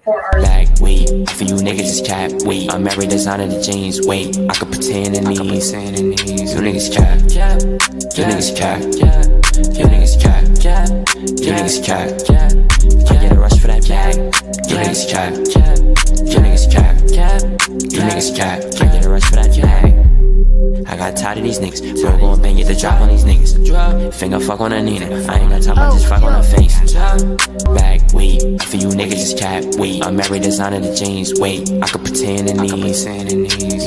Back, wait, for you niggas is cap, wait. I'm married, designer the jeans, wait. I could pretend in these, you niggas cap, you niggas cap, you niggas cap, you niggas cap. I get a rush for that bag, you niggas cap, you niggas cap, you niggas cap. I get a rush for that bag. I got tired of these niggas, bro, gon' bang, get the drop on these niggas. Finger fuck on a Nina, I ain't got time, I just fuck on her face. Back, wait, for you niggas is cap, wait. I'm married, designer the jeans, wait. I could pretend in these, you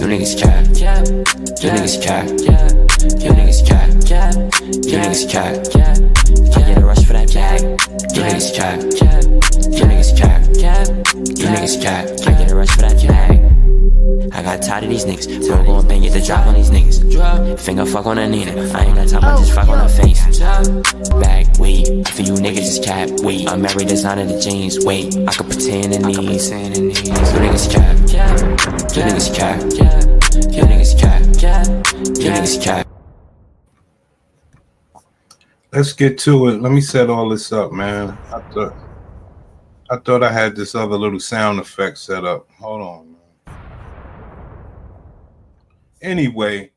niggas cap, you niggas cap, you niggas cap, you niggas cap. I get a rush for that bag, you niggas cap, you niggas cap, you niggas cap. I get a rush for that bag. I got tired of these niggas, bro, gon' bang, get the drop on these niggas. Finger fuck on a Nina, I ain't got time, I just fuck on her face. Back, wait, for you niggas is cap, wait. I'm married, designer the jeans, wait. I could pretend in these, you niggas cap, you niggas cap, you niggas cap, you niggas cap. Let's get to it. Let me set all this up, man. I thought I had this other little sound effect set up. Hold on, man. Anyway,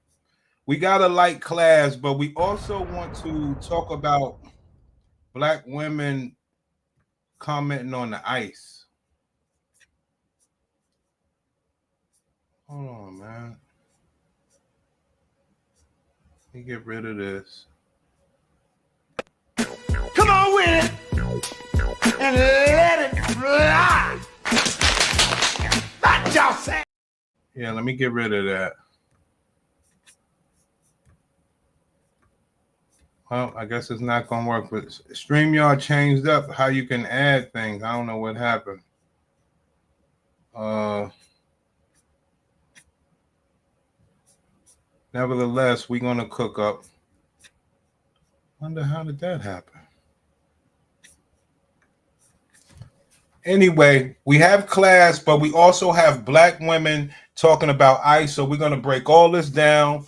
we got a light class, but we also want to talk about black women commenting on the ice. Hold on, man. Let me get rid of this. Come on with it and let it fly. What y'all say? Yeah, let me get rid of that. Well, I guess it's not gonna work. But StreamYard changed up how you can add things. I don't know what happened. Nevertheless, we're gonna cook up. Wonder how did that happen? Anyway, we have class, but we also have black women talking about ICE. So we're gonna break all this down.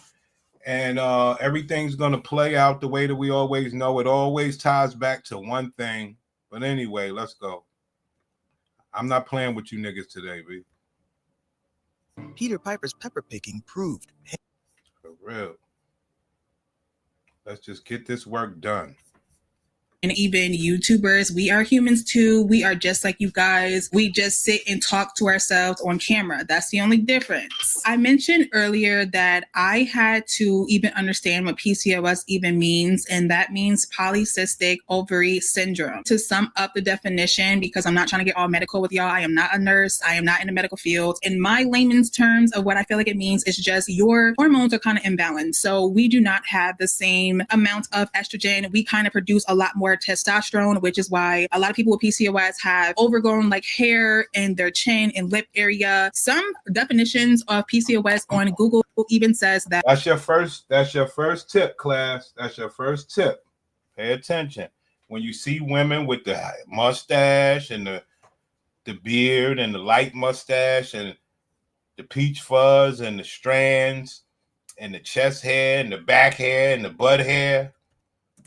And everything's going to play out the way that we always know. It always ties back to one thing. But anyway, let's go. I'm not playing with you niggas today, B. Peter Piper's pepper picking proved. For real. Let's just get this work done. And even YouTubers, we are humans too. We are just like you guys. We just sit and talk to ourselves on camera. That's the only difference. I mentioned earlier that I had to even understand what PCOS even means, and that means polycystic ovary syndrome. To sum up the definition, because I'm not trying to get all medical with y'all, I am not a nurse. I am not in the medical field. In my layman's terms of what I feel like it means is just your hormones are kind of imbalanced. So we do not have the same amount of estrogen. We kind of produce a lot more testosterone, which is why a lot of people with PCOS have overgrown like hair in their chin and lip area. Some definitions of PCOS on Google even says that. That's your first tip, class. That's your first tip. Pay attention. When you see women with the mustache and the beard and the light mustache and the peach fuzz and the strands and the chest hair and the back hair and the butt hair,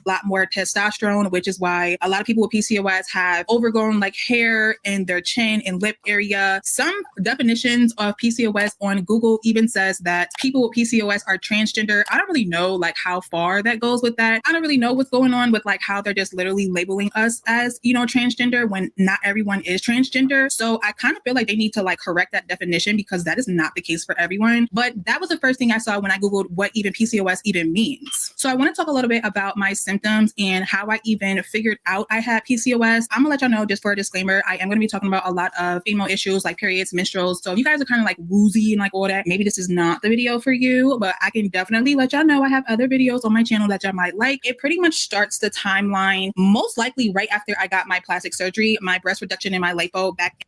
lot more testosterone, which is why a lot of people with PCOS have overgrown like hair in their chin and lip area. Some definitions of PCOS on Google even says that people with PCOS are transgender. I don't really know like how far that goes with that. I don't really know what's going on with like how they're just literally labeling us as, you know, transgender when not everyone is transgender. So I kind of feel like they need to like correct that definition because that is not the case for everyone. But that was the first thing I saw when I Googled what even PCOS even means. So I want to talk a little bit about my symptoms and how I even figured out I had PCOS. I'm gonna let y'all know, just for a disclaimer, I am going to be talking about a lot of female issues like periods, menstruals. So if you guys are kind of like woozy and like all that, maybe this is not the video for you, but I can definitely let y'all know I have other videos on my channel that y'all might like. It pretty much starts the timeline most likely right after I got my plastic surgery, my breast reduction and my lipo back.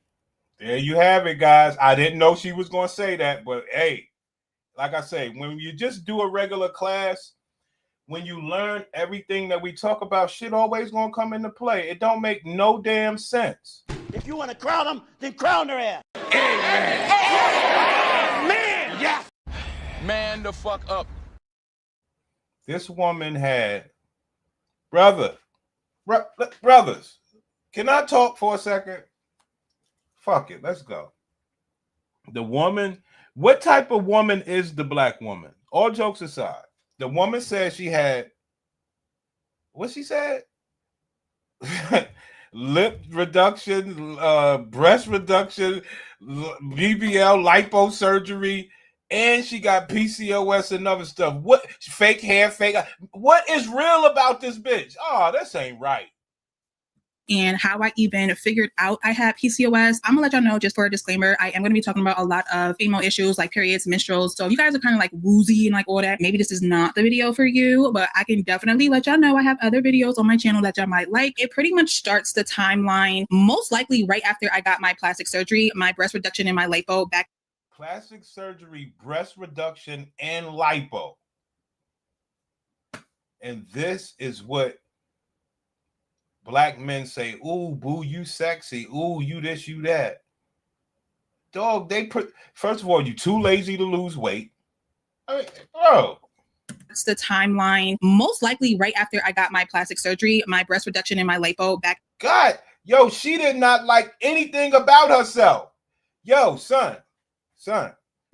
There you have it, guys. I didn't know she was going to say that, but hey, like I say, when you just do a regular class, when you learn everything that we talk about, shit always going to come into play. It don't make no damn sense. If you want to crown them, then crown their ass. Amen. Man, yes. Man the fuck up. This woman had brothers. Can I talk for a second? Fuck it. Let's go. The woman, what type of woman is the black woman? All jokes aside, the woman said she had, what she said? Lip reduction, breast reduction, BBL, liposurgery, and she got PCOS and other stuff. What fake hair, fake? What is real about this bitch? Oh, this ain't right. And how I even figured out I had PCOS. I'm gonna let y'all know, just for a disclaimer, I am gonna be talking about a lot of female issues like periods, menstruals. So if you guys are kind of like woozy and like all that, maybe this is not the video for you, but I can definitely let y'all know I have other videos on my channel that y'all might like. It pretty much starts the timeline, most likely right after I got my plastic surgery, my breast reduction and my lipo back. Plastic surgery, breast reduction, and lipo. And this is what black men say, ooh, boo, you sexy. Ooh, you this, you that. Dog, they put, first of all, you too lazy to lose weight. I mean, bro. That's the timeline, most likely right after I got my plastic surgery, my breast reduction and my lipo back. God, yo, she did not like anything about herself. Yo, son,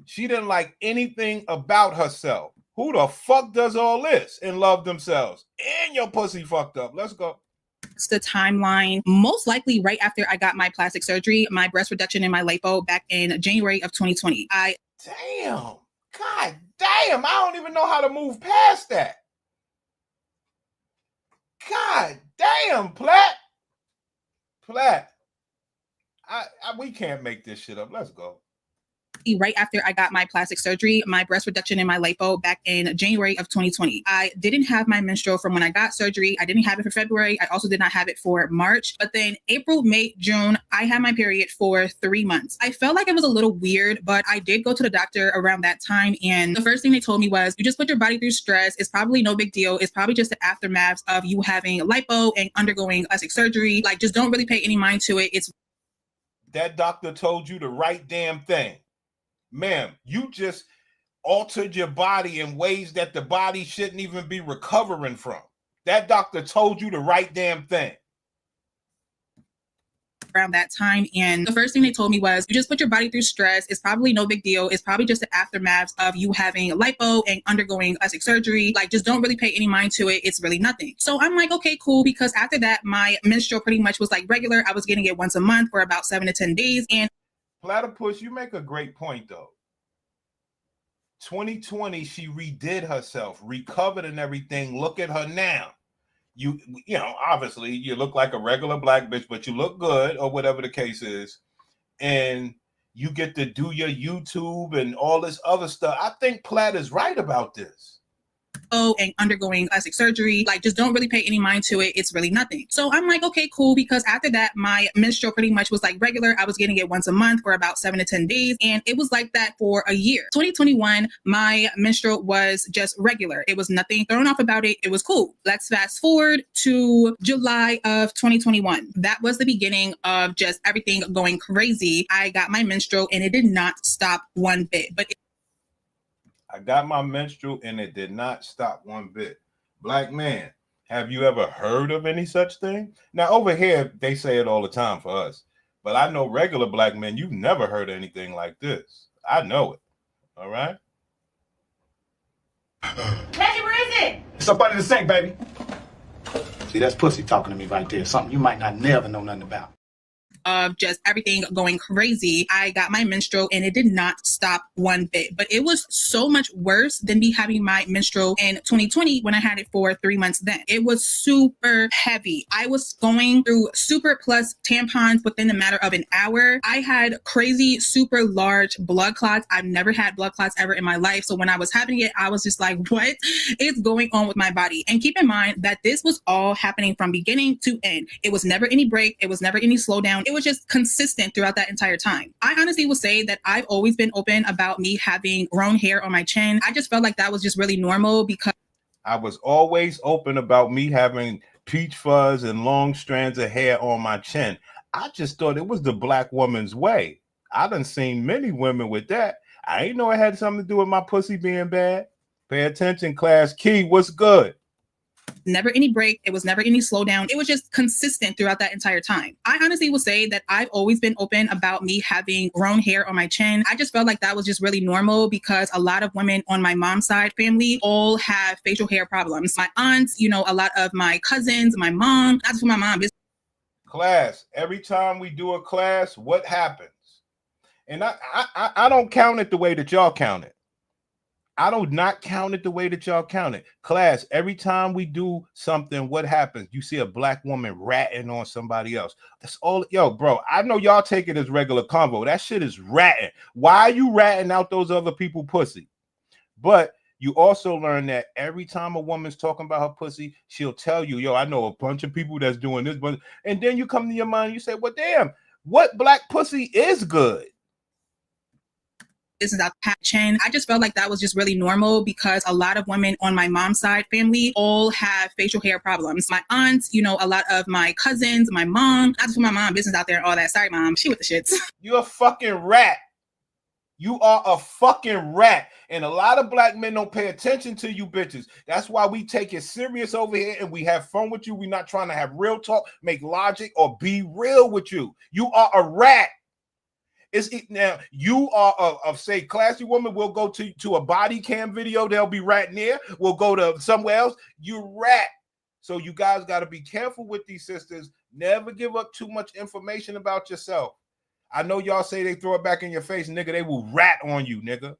she didn't like anything about herself. Who the fuck does all this and love themselves? And your pussy fucked up. Let's go. It's the timeline, most likely right after I got my plastic surgery, my breast reduction and my lipo back in January of 2020. Damn. God damn. I don't even know how to move past that. God damn, Platt. We can't make this shit up. Let's go. Right after I got my plastic surgery, my breast reduction and my lipo back in January of 2020. I didn't have my menstrual from when I got surgery. I didn't have it for February. I also did not have it for March. But then April, May, June, I had my period for 3 months. I felt like it was a little weird, but I did go to the doctor around that time. And the first thing they told me was, you just put your body through stress. It's probably no big deal. It's probably just the aftermath of you having lipo and undergoing plastic surgery. Like, just don't really pay any mind to it. That doctor told you the right damn thing. Ma'am, you just altered your body in ways that the body shouldn't even be recovering from. That doctor told you the right damn thing. Around that time, and the first thing they told me was, you just put your body through stress. It's probably no big deal. It's probably just the aftermath of you having lipo and undergoing plastic surgery. Like, just don't really pay any mind to it. It's really nothing. So I'm like, okay, cool, because after that, my menstrual pretty much was like regular. I was getting it once a month for about 7 to 10 days. And Platypus, you make a great point though. 2020, she redid herself, recovered and everything. Look at her now. You know, obviously you look like a regular black bitch, but you look good, or whatever the case is. And you get to do your YouTube and all this other stuff. I think Platt is right about this. And undergoing plastic surgery. Like, just don't really pay any mind to it. It's really nothing. So I'm like, okay, cool, because after that, my menstrual pretty much was like regular. I was getting it once a month for about 7 to 10 days. And it was like that for a year. 2021, my menstrual was just regular. It was nothing thrown off about it. It was cool. Let's fast forward to July of 2021. That was the beginning of just everything going crazy. I got my menstrual and it did not stop one bit. But I got my menstrual and it did not stop one bit. Black man, have you ever heard of any such thing? Now, over here, they say it all the time for us. But I know regular black men, you've never heard of anything like this. I know it. All right? Reggie, where is it? It's up under the sink, baby. See, that's pussy talking to me right there. Something you might not never know nothing about. Of just everything going crazy, I got my menstrual and it did not stop one bit. But it was so much worse than me having my menstrual in 2020 when I had it for 3 months then. It was super heavy. I was going through super plus tampons within a matter of an hour. I had crazy super large blood clots. I've never had blood clots ever in my life. So when I was having it, I was just like, what is going on with my body? And keep in mind that this was all happening from beginning to end. It was never any break. It was never any slowdown. It was just consistent throughout that entire time. I honestly will say that I've always been open about me having grown hair on my chin. I just felt like that was just really normal because I was always open about me having peach fuzz and long strands of hair on my chin. I just thought it was the black woman's way. I done seen many women with that. I ain't know it had something to do with my pussy being bad. Pay attention, class. Key, what's good? never any break. It was never any slowdown. It was just consistent throughout that entire time. I honestly will say that I've always been open about me having grown hair on my chin. I just felt like that was just really normal because a lot of women on my mom's side family all have facial hair problems. My aunts, you know, a lot of my cousins, my mom, not just for my mom. Class, every time we do a class, what happens? And I don't count it the way that y'all count it. I do not count it the way that y'all count it. Class, every time we do something, what happens? You see a black woman ratting on somebody else. That's all. Yo, bro, I know y'all take it as regular convo. That shit is ratting. Why are you ratting out those other people pussy? But you also learn that every time a woman's talking about her pussy, she'll tell you, yo, I know a bunch of people that's doing this. But and then you come to your mind, you say, well, damn, what black pussy is good? This is our chin. I just felt like that was just really normal because a lot of women on my mom's side family all have facial hair problems. My aunts, you know, a lot of my cousins, my mom, not just for my mom, business out there and all that. Sorry, mom, she with the shits. You're a fucking rat. You are a fucking rat. And a lot of black men don't pay attention to you bitches. That's why we take it serious over here and we have fun with you. We're not trying to have real talk, make logic, or be real with you. You are a rat. Now you are a say classy woman. We'll go to a body cam video. They'll be right near. We'll go to somewhere else. You rat. So you guys got to be careful with these sisters. Never give up too much information about yourself. I know y'all say they throw it back in your face, nigga. They will rat on you, nigga.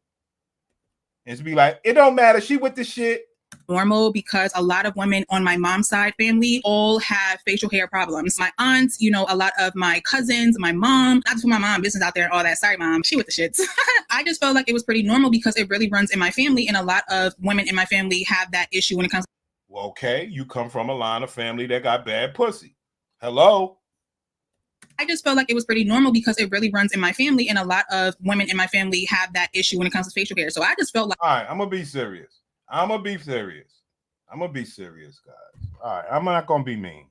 And it's be like, it don't matter. She with the shit. Normal because a lot of women on my mom's side family all have facial hair problems. My aunts, you know, a lot of my cousins, my mom, not just for my mom, business out there and all that. Sorry, mom, she with the shits. I just felt like it was pretty normal because it really runs in my family, and a lot of women in my family have that issue when it comes to. Well, okay, you come from a line of family that got bad pussy. Hello? I just felt like it was pretty normal because it really runs in my family, and a lot of women in my family have that issue when it comes to facial hair. So I just felt like. All right, I'm going to be serious. I'm going to be serious, guys. All right, I'm not going to be mean.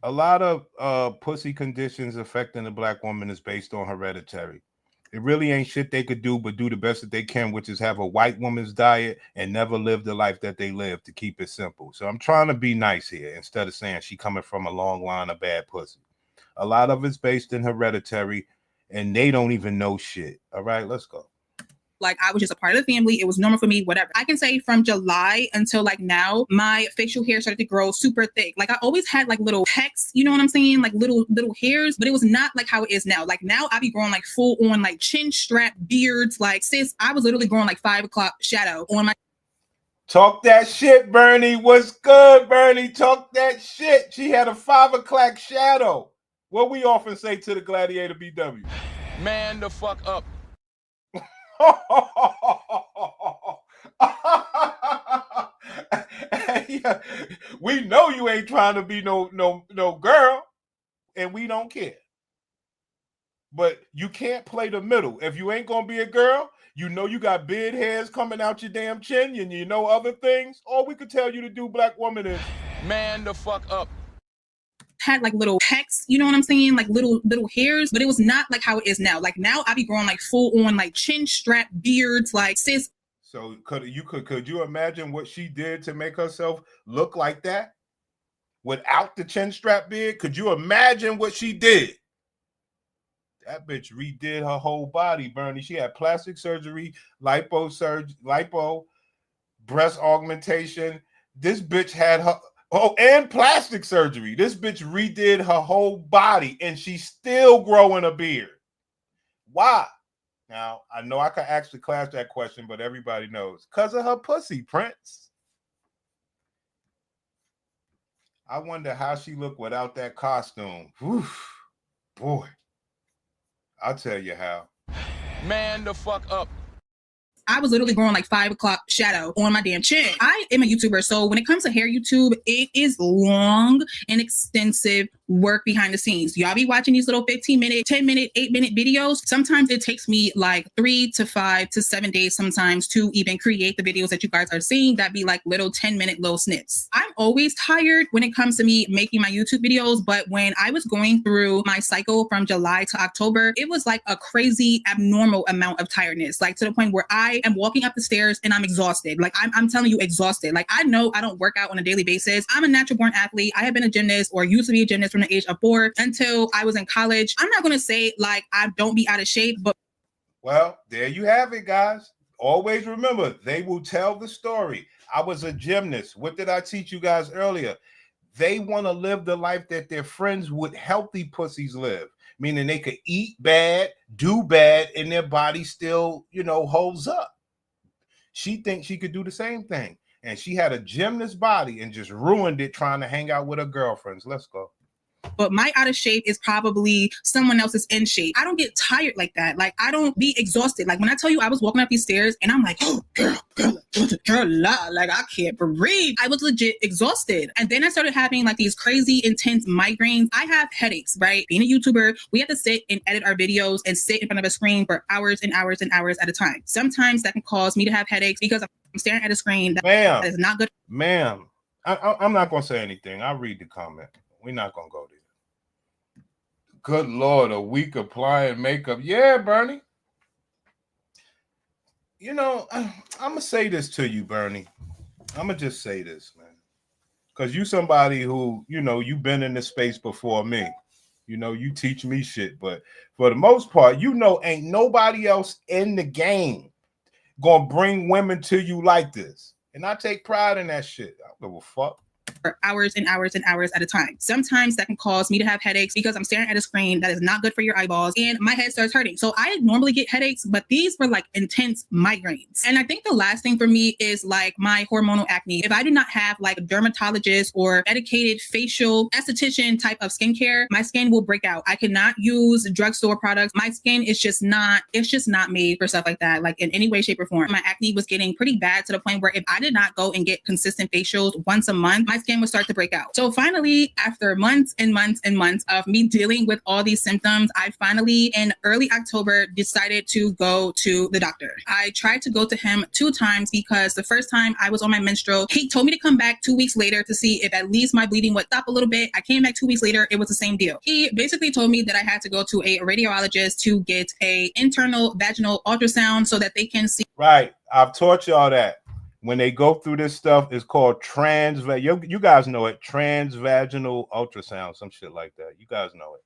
A lot of pussy conditions affecting the black woman is based on hereditary. It really ain't shit they could do but do the best that they can, which is have a white woman's diet and never live the life that they live, to keep it simple. So I'm trying to be nice here instead of saying she coming from a long line of bad pussy. A lot of it's based in hereditary, and they don't even know shit. All right, let's go. Like I was just a part of the family. It was normal for me, whatever. I can say from July until like now, my facial hair started to grow super thick. Like I always had like little pecks, you know what I'm saying? Like little hairs, but it was not like how it is now. Like now I be growing like full on like chin strap beards. Like sis, I was literally growing like 5 o'clock shadow on my. Talk that shit, Bernie. What's good, Bernie? Talk that shit. She had a 5 o'clock shadow. What we often say to the Gladiator BW. Man the fuck up. Yeah, we know you ain't trying to be no girl, and we don't care. But you can't play the middle. If you ain't gonna be a girl, you know you got beard hairs coming out your damn chin, and you know other things. All we could tell you to do, black woman, is Man the fuck up. Had like little pecks, you know what I'm saying? Like little hairs, but it was not like how it is now. Like now I be growing like full on like chin strap beards, like sis. So could you imagine what she did to make herself look like that without the chin strap beard? Could you imagine what she did? That bitch redid her whole body, Bernie. She had plastic surgery, lipo, breast augmentation. This bitch had her. Oh, and plastic surgery. This bitch redid her whole body, and she's still growing a beard. Why? Now, I know I could ask the class that question, but everybody knows. Because of her pussy, Prince. I wonder how she looked without that costume. Whew. Boy, I'll tell you how. Man the fuck up. I was literally growing like 5 o'clock shadow on my damn chin. I am a YouTuber, so when it comes to hair YouTube, it is long and extensive work behind the scenes. Y'all be watching these little 15-minute, 10-minute, 8-minute videos. Sometimes it takes me like 3 to 5 to 7 days sometimes to even create the videos that you guys are seeing that be like little 10-minute little snips. I'm always tired when it comes to me making my YouTube videos, but when I was going through my cycle from July to October, it was like a crazy abnormal amount of tiredness, like to the point where I am walking up the stairs and I'm exhausted. Like I'm telling you, exhausted. Like I know I don't work out on a daily basis. I'm a natural born athlete. I have been a gymnast or used to be a gymnast from the age of 4 until I was in college. I'm not going to say like I don't be out of shape, but well, there you have it, guys. Always remember, they will tell the story. I was a gymnast. What did I teach you guys earlier? They want to live the life that their friends with healthy pussies live, meaning they could eat bad, do bad, and their body still, holds up. She thinks she could do the same thing. And she had a gymnast body and just ruined it trying to hang out with her girlfriends. Let's go. But my out of shape is probably someone else's in shape. I don't get tired like that. Like I don't be exhausted. Like when I tell you I was walking up these stairs and I'm like, oh girl, like I can't breathe. I was legit exhausted. And then I started having like these crazy intense migraines. I have headaches, right? Being a YouTuber, we have to sit and edit our videos and sit in front of a screen for hours and hours and hours at a time. Sometimes that can cause me to have headaches because I'm staring at a screen that is not good. Ma'am, I'm not going to say anything. I'll read the comment. We're not going to go there. Good Lord, a week applying makeup. Yeah, Bernie. I'm going to say this to you, Bernie. I'm going to just say this, man. Because you somebody who, you've been in this space before me. You teach me shit. But for the most part, ain't nobody else in the game going to bring women to you like this. And I take pride in that shit. I don't give a fuck. For hours and hours and hours at a time. Sometimes that can cause me to have headaches because I'm staring at a screen that is not good for your eyeballs and my head starts hurting. So I normally get headaches, but these were like intense migraines. And I think the last thing for me is like my hormonal acne. If I do not have like a dermatologist or dedicated facial esthetician type of skincare, my skin will break out. I cannot use drugstore products. My skin is just not made for stuff like that, like in any way, shape, or form. My acne was getting pretty bad to the point where if I did not go and get consistent facials once a month, my skin would start to break out. So finally, after months and months and months of me dealing with all these symptoms, I finally in early October decided to go to the doctor. I tried to go to him 2 times because the first time I was on my menstrual, he told me to come back 2 weeks later to see if at least my bleeding would stop a little bit. I came back 2 weeks later, it was the same deal. He basically told me that I had to go to a radiologist to get a internal vaginal ultrasound so that they can see. Right. I've taught y'all that. When they go through this stuff, it's called you guys know it, transvaginal ultrasound, some shit like that. You guys know it.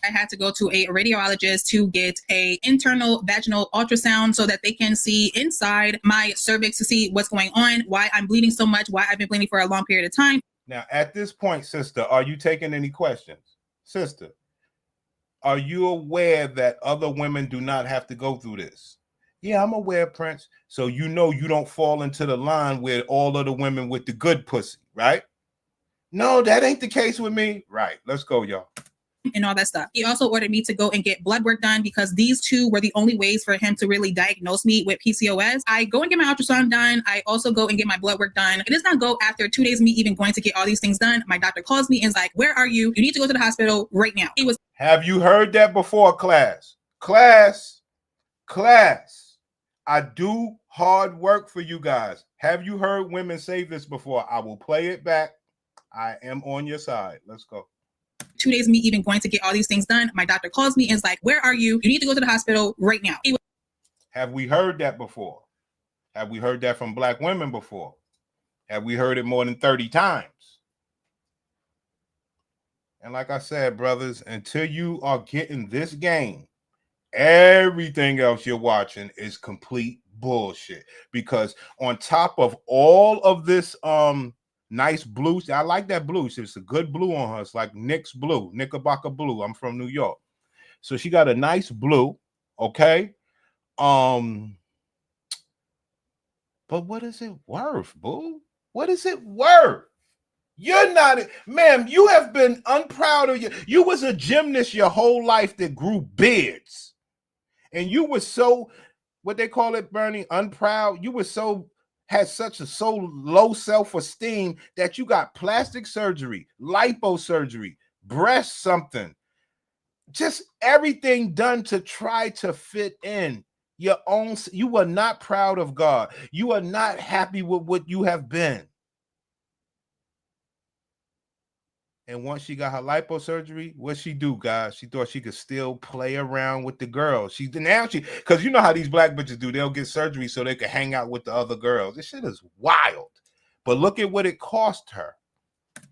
I had to go to a radiologist to get a internal vaginal ultrasound so that they can see inside my cervix to see what's going on, why I'm bleeding so much, why I've been bleeding for a long period of time. Now, at this point, sister, are you taking any questions? Sister, are you aware that other women do not have to go through this? Yeah, I'm aware, Prince. So you don't fall into the line with all of the women with the good pussy, right? No, that ain't the case with me. Right. Let's go, y'all. And all that stuff. He also ordered me to go and get blood work done because these 2 were the only ways for him to really diagnose me with PCOS. I go and get my ultrasound done. I also go and get my blood work done. It does not go after 2 days of me even going to get all these things done. My doctor calls me and is like, where are you? You need to go to the hospital right now. Have you heard that before, class? Class. I do hard work for you guys. Have you heard women say this before? I will play it back. I am on your side. Let's go. 2 days of me even going to get all these things done. My doctor calls me and is like, where are you? You need to go to the hospital right now. Have we heard that before? Have we heard that from Black women before? Have we heard it more than 30 times? And like I said, brothers, until you are getting this game, everything else you're watching is complete bullshit. Because on top of all of this nice blue, I like that blue. It's a good blue on her. It's like Nick's blue, Knickerbocker blue. I'm from New York. So she got a nice blue, okay? But what is it worth, boo? What is it worth? You're not, ma'am, you have been unproud of you was a gymnast your whole life that grew beards. And you were so, what they call it, Bernie, unproud. You were had such low self-esteem that you got plastic surgery, liposurgery, breast something. Just everything done to try to fit in your own. You are not proud of God. You are not happy with what you have been. And once she got her liposurgery, what she do, guys? She thought she could still play around with the girls. Because you know how these black bitches do. They'll get surgery so they can hang out with the other girls. This shit is wild. But look at what it cost her.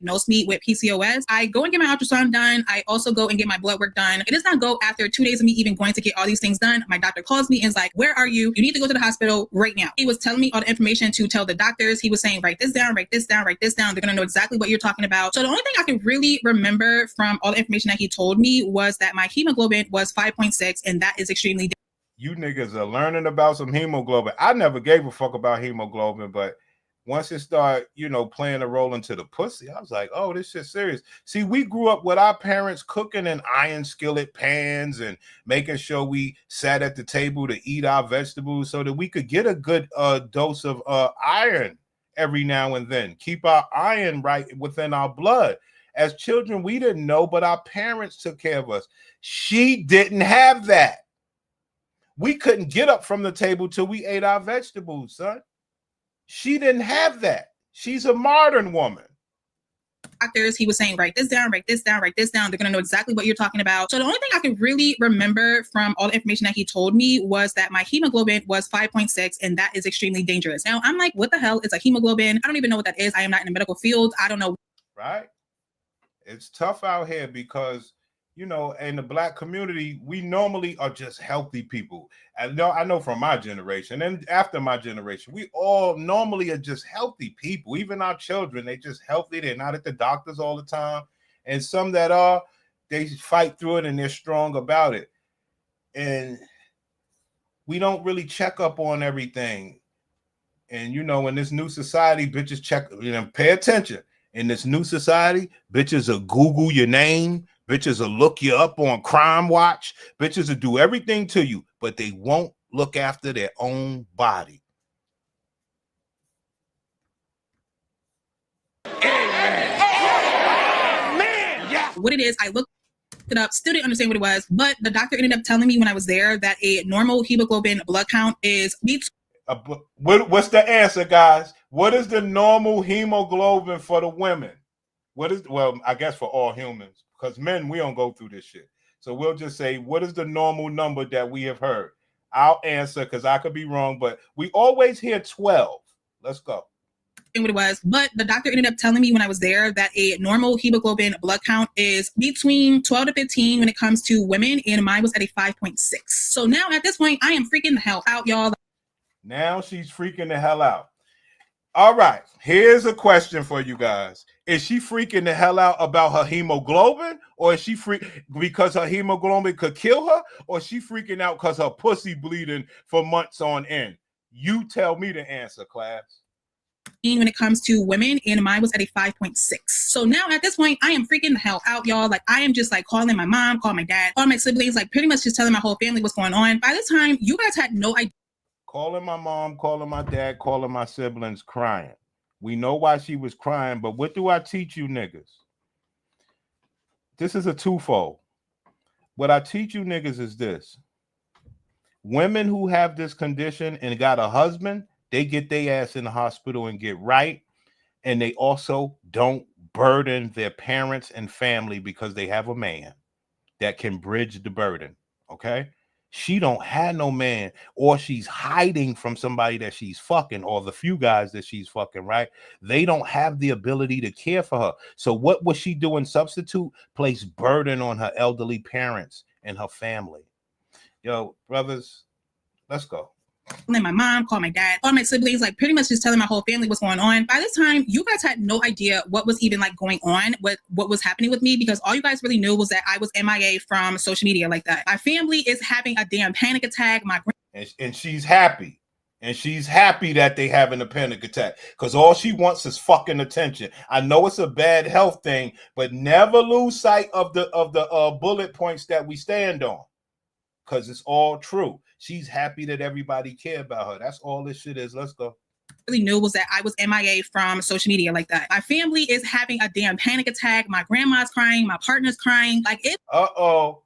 Nose meet with PCOS. I go and get my ultrasound done. I also go and get my blood work done. It does not go after 2 days of me even going to get all these things done. My doctor calls me and is like, where are you? You need to go to the hospital right now. He was telling me all the information to tell the doctors. He was saying, write this down, write this down, write this down. They're going to know exactly what you're talking about. So the only thing I can really remember from all the information that he told me was that my hemoglobin was 5.6, and that is extremely. You niggas are learning about some hemoglobin. I never gave a fuck about hemoglobin, but once it started, playing a role into the pussy, I was like, oh, this shit's serious. See, we grew up with our parents cooking in iron skillet pans and making sure we sat at the table to eat our vegetables so that we could get a good dose of iron every now and then. Keep our iron right within our blood. As children, we didn't know, but our parents took care of us. She didn't have that. We couldn't get up from the table till we ate our vegetables, son. She didn't have that. She's a modern woman. Doctors, he was saying, write this down, write this down, write this down. They're going to know exactly what you're talking about. So the only thing I can really remember from all the information that he told me was that my hemoglobin was 5.6, and that is extremely dangerous. Now, I'm like, what the hell is a hemoglobin? I don't even know what that is. I am not in the medical field. I don't know. Right? It's tough out here because, in the black community, we normally are just healthy people. And I know from my generation and after my generation, we all normally are just healthy people. Even our children, they just healthy. They're not at the doctors all the time. And some that are, they fight through it and they're strong about it. And we don't really check up on everything. And, in this new society, bitches pay attention. In this new society, bitches will Google your name. Bitches will look you up on Crime Watch. Bitches will do everything to you, but they won't look after their own body. What it is, I looked it up, still didn't understand what it was, but the doctor ended up telling me when I was there that a normal hemoglobin blood count is what's the answer, guys? What is the normal hemoglobin for the women? I guess for all humans, because men, we don't go through this shit. So we'll just say, what is the normal number that we have heard? I'll answer because I could be wrong, but we always hear 12. Let's go. What it was, but the doctor ended up telling me when I was there that a normal hemoglobin blood count is between 12 to 15 when it comes to women, and mine was at a 5.6. So now at this point, I am freaking the hell out, y'all. Now she's freaking the hell out. All right, here's a question for you guys. Is she freaking the hell out about her hemoglobin, or is she because her hemoglobin could kill her, or is she freaking out because her pussy bleeding for months on end? You tell me the answer, class. When it comes to women, and mine was at a 5.6. So now at this point, I am freaking the hell out, y'all. Like, I am just like calling my mom, calling my dad, all my siblings, like pretty much just telling my whole family what's going on. By this time, you guys had no idea. Calling my mom, calling my dad, calling my siblings, crying. We know why she was crying, but what do I teach you niggas? This is a twofold. What I teach you niggas is this. Women who have this condition and got a husband, they get their ass in the hospital and get right. And they also don't burden their parents and family because they have a man that can bridge the burden. Okay? She don't have no man, or she's hiding from somebody that she's fucking, or the few guys that she's fucking, right? They don't have the ability to care for her. So what was she doing? Substitute? Place burden on her elderly parents and her family. Yo, brothers, let's go. My mom, call my dad, all my siblings, like pretty much just telling my whole family what's going on. By this time, you guys had no idea what was even like going on, what was happening with me, because all you guys really knew was that I was MIA from social media like that. My family is having a damn panic attack. And she's happy. And she's happy that they having a panic attack because all she wants is fucking attention. I know it's a bad health thing, but never lose sight of the bullet points that we stand on, because it's all true. She's happy that everybody care about her. That's all this shit is. Let's go. really knew was that I was MIA from social media like that. My family is having a damn panic attack. My grandma's crying. My partner's crying. Like it. Uh-oh.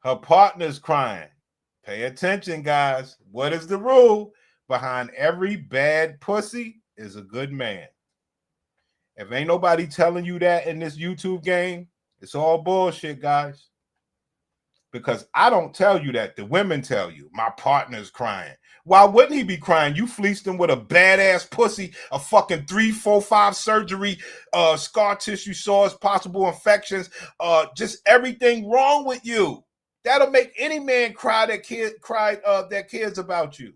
Her partner's crying. Pay attention, guys. What is the rule? Behind every bad pussy is a good man. If ain't nobody telling you that in this YouTube game, it's all bullshit, guys. Because I don't tell you that. The women tell you. My partner's crying. Why wouldn't he be crying? You fleeced him with a badass pussy, a fucking 3, 4, 5 surgery, scar tissue sores, possible infections, just everything wrong with you. That'll make any man cry that cares about you.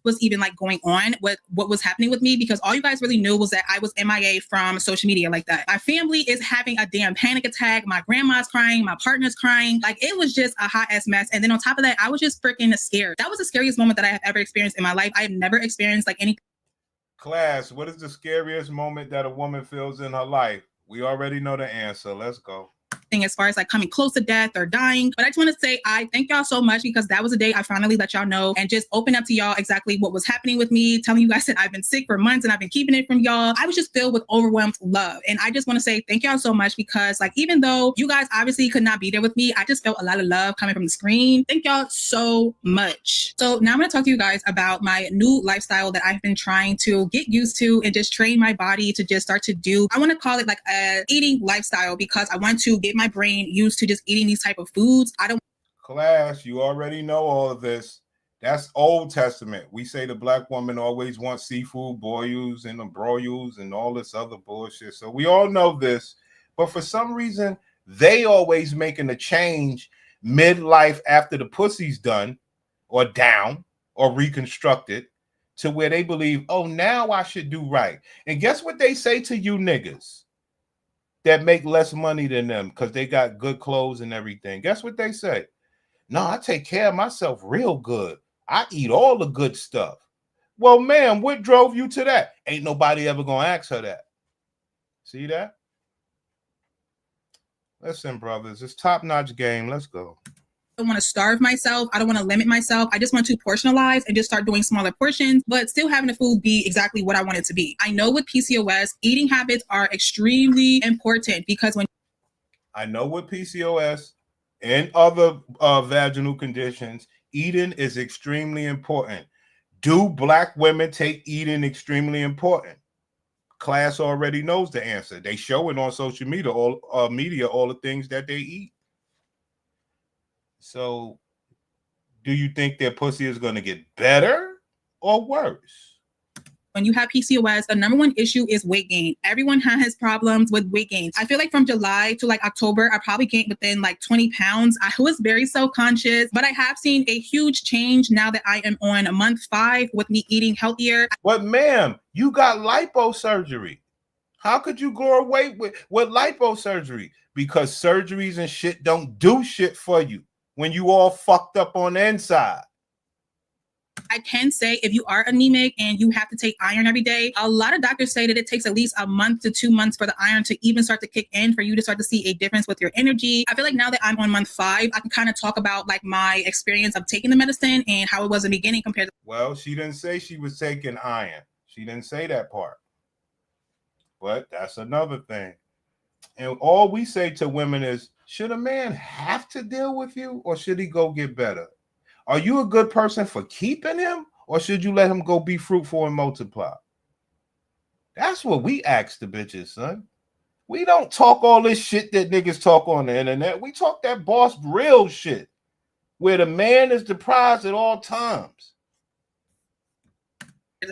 Was even like going on with what was happening with me, because all you guys really knew was that I was MIA from social media like that. My family is having a damn panic attack. My grandma's crying. My partner's crying. Like it was just a hot ass mess. And then on top of that, I was just freaking scared. That was the scariest moment that I have ever experienced in my life. I have never experienced like any. Class, what is the scariest moment that a woman feels in her life? We already know the answer. Let's go. As far as like coming close to death or dying. But I just want to say I thank y'all so much, because that was the day I finally let y'all know and just open up to y'all exactly what was happening with me, telling you guys that I've been sick for months and I've been keeping it from y'all. I was just filled with overwhelmed love. And I just want to say thank y'all so much, because like even though you guys obviously could not be there with me, I just felt a lot of love coming from the screen. Thank y'all so much. So now I'm going to talk to you guys about my new lifestyle that I've been trying to get used to and just train my body to just start to do. I want to call it like a eating lifestyle, because I want to get my brain used to just eating these type of foods. I don't. Class, you already know all of this. That's Old Testament. We say the black woman always wants seafood boils and broils and all this other bullshit. So we all know this, but for some reason they always making a change midlife after the pussy's done or down or reconstructed to where they believe, oh, now I should do right. And guess what they say to you niggas that make less money than them because they got good clothes and everything? Guess what they say? No, I take care of myself real good. I eat all the good stuff. Well, ma'am, what drove you to that? Ain't nobody ever gonna ask her that. See that? Listen, brothers, it's top-notch game. Let's go. I don't want to starve myself. I don't want to limit myself. I just want to portionalize and just start doing smaller portions, but still having the food be exactly what I want it to be. I know with PCOS, eating habits are extremely important, because when I know with PCOS and other vaginal conditions, eating is extremely important. Do black women take eating extremely important? Class already knows the answer. They show it on social media, all the things that they eat. So do you think their pussy is going to get better or worse? when you have PCOS, the number one issue is weight gain. Everyone has problems with weight gain. I feel like from July to like October, I probably gained within like 20 pounds. I was very self-conscious, but I have seen a huge change now that I am on month 5 with me eating healthier. But ma'am, you got liposurgery. How could you grow weight with liposurgery? Because surgeries and shit don't do shit for you when you all fucked up on the inside. I can say if you are anemic and you have to take iron every day, a lot of doctors say that it takes at least a month to 2 months for the iron to even start to kick in, for you to start to see a difference with your energy. I feel like now that I'm on month 5, I can kind of talk about like my experience of taking the medicine and how it was in the beginning compared to. Well, she didn't say she was taking iron. She didn't say that part. But that's another thing. And all we say to women is, should a man have to deal with you or should he go get better? Are you a good person for keeping him or should you let him go be fruitful and multiply? That's what we ask the bitches, son. We don't talk all this shit that niggas talk on the internet. We talk that boss real shit where the man is the prize at all times.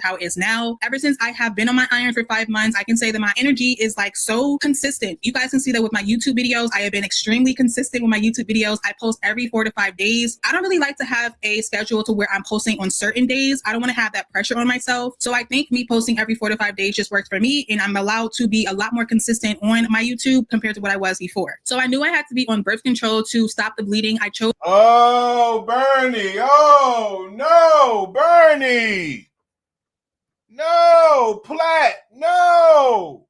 How it is now. Ever since I have been on my iron for 5 months, I can say that my energy is like so consistent. You guys can see that with my YouTube videos. I have been extremely consistent with my YouTube videos. I post every 4 to 5 days. I don't really like to have a schedule to where I'm posting on certain days. I don't want to have that pressure on myself. So I think me posting every 4 to 5 days just works for me, and I'm allowed to be a lot more consistent on my YouTube compared to what I was before. So I knew I had to be on birth control to stop the bleeding. I chose. Oh, Bernie. Oh, no, Bernie. No, Platt, no.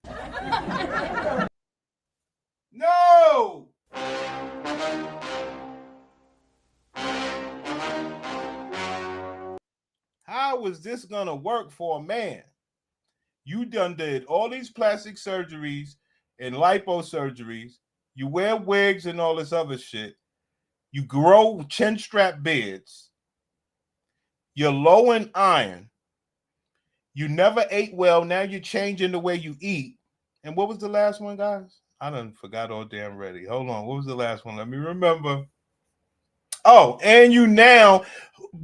No. How how is this gonna work for a man? You done did all these plastic surgeries and liposurgeries. You wear wigs and all this other shit. You grow chin strap beards. You're low in iron. You never ate well. Now you're changing the way you eat. And what was the last one, guys? I done forgot all damn ready. Hold on. What was the last one? Let me remember. Oh, and you now,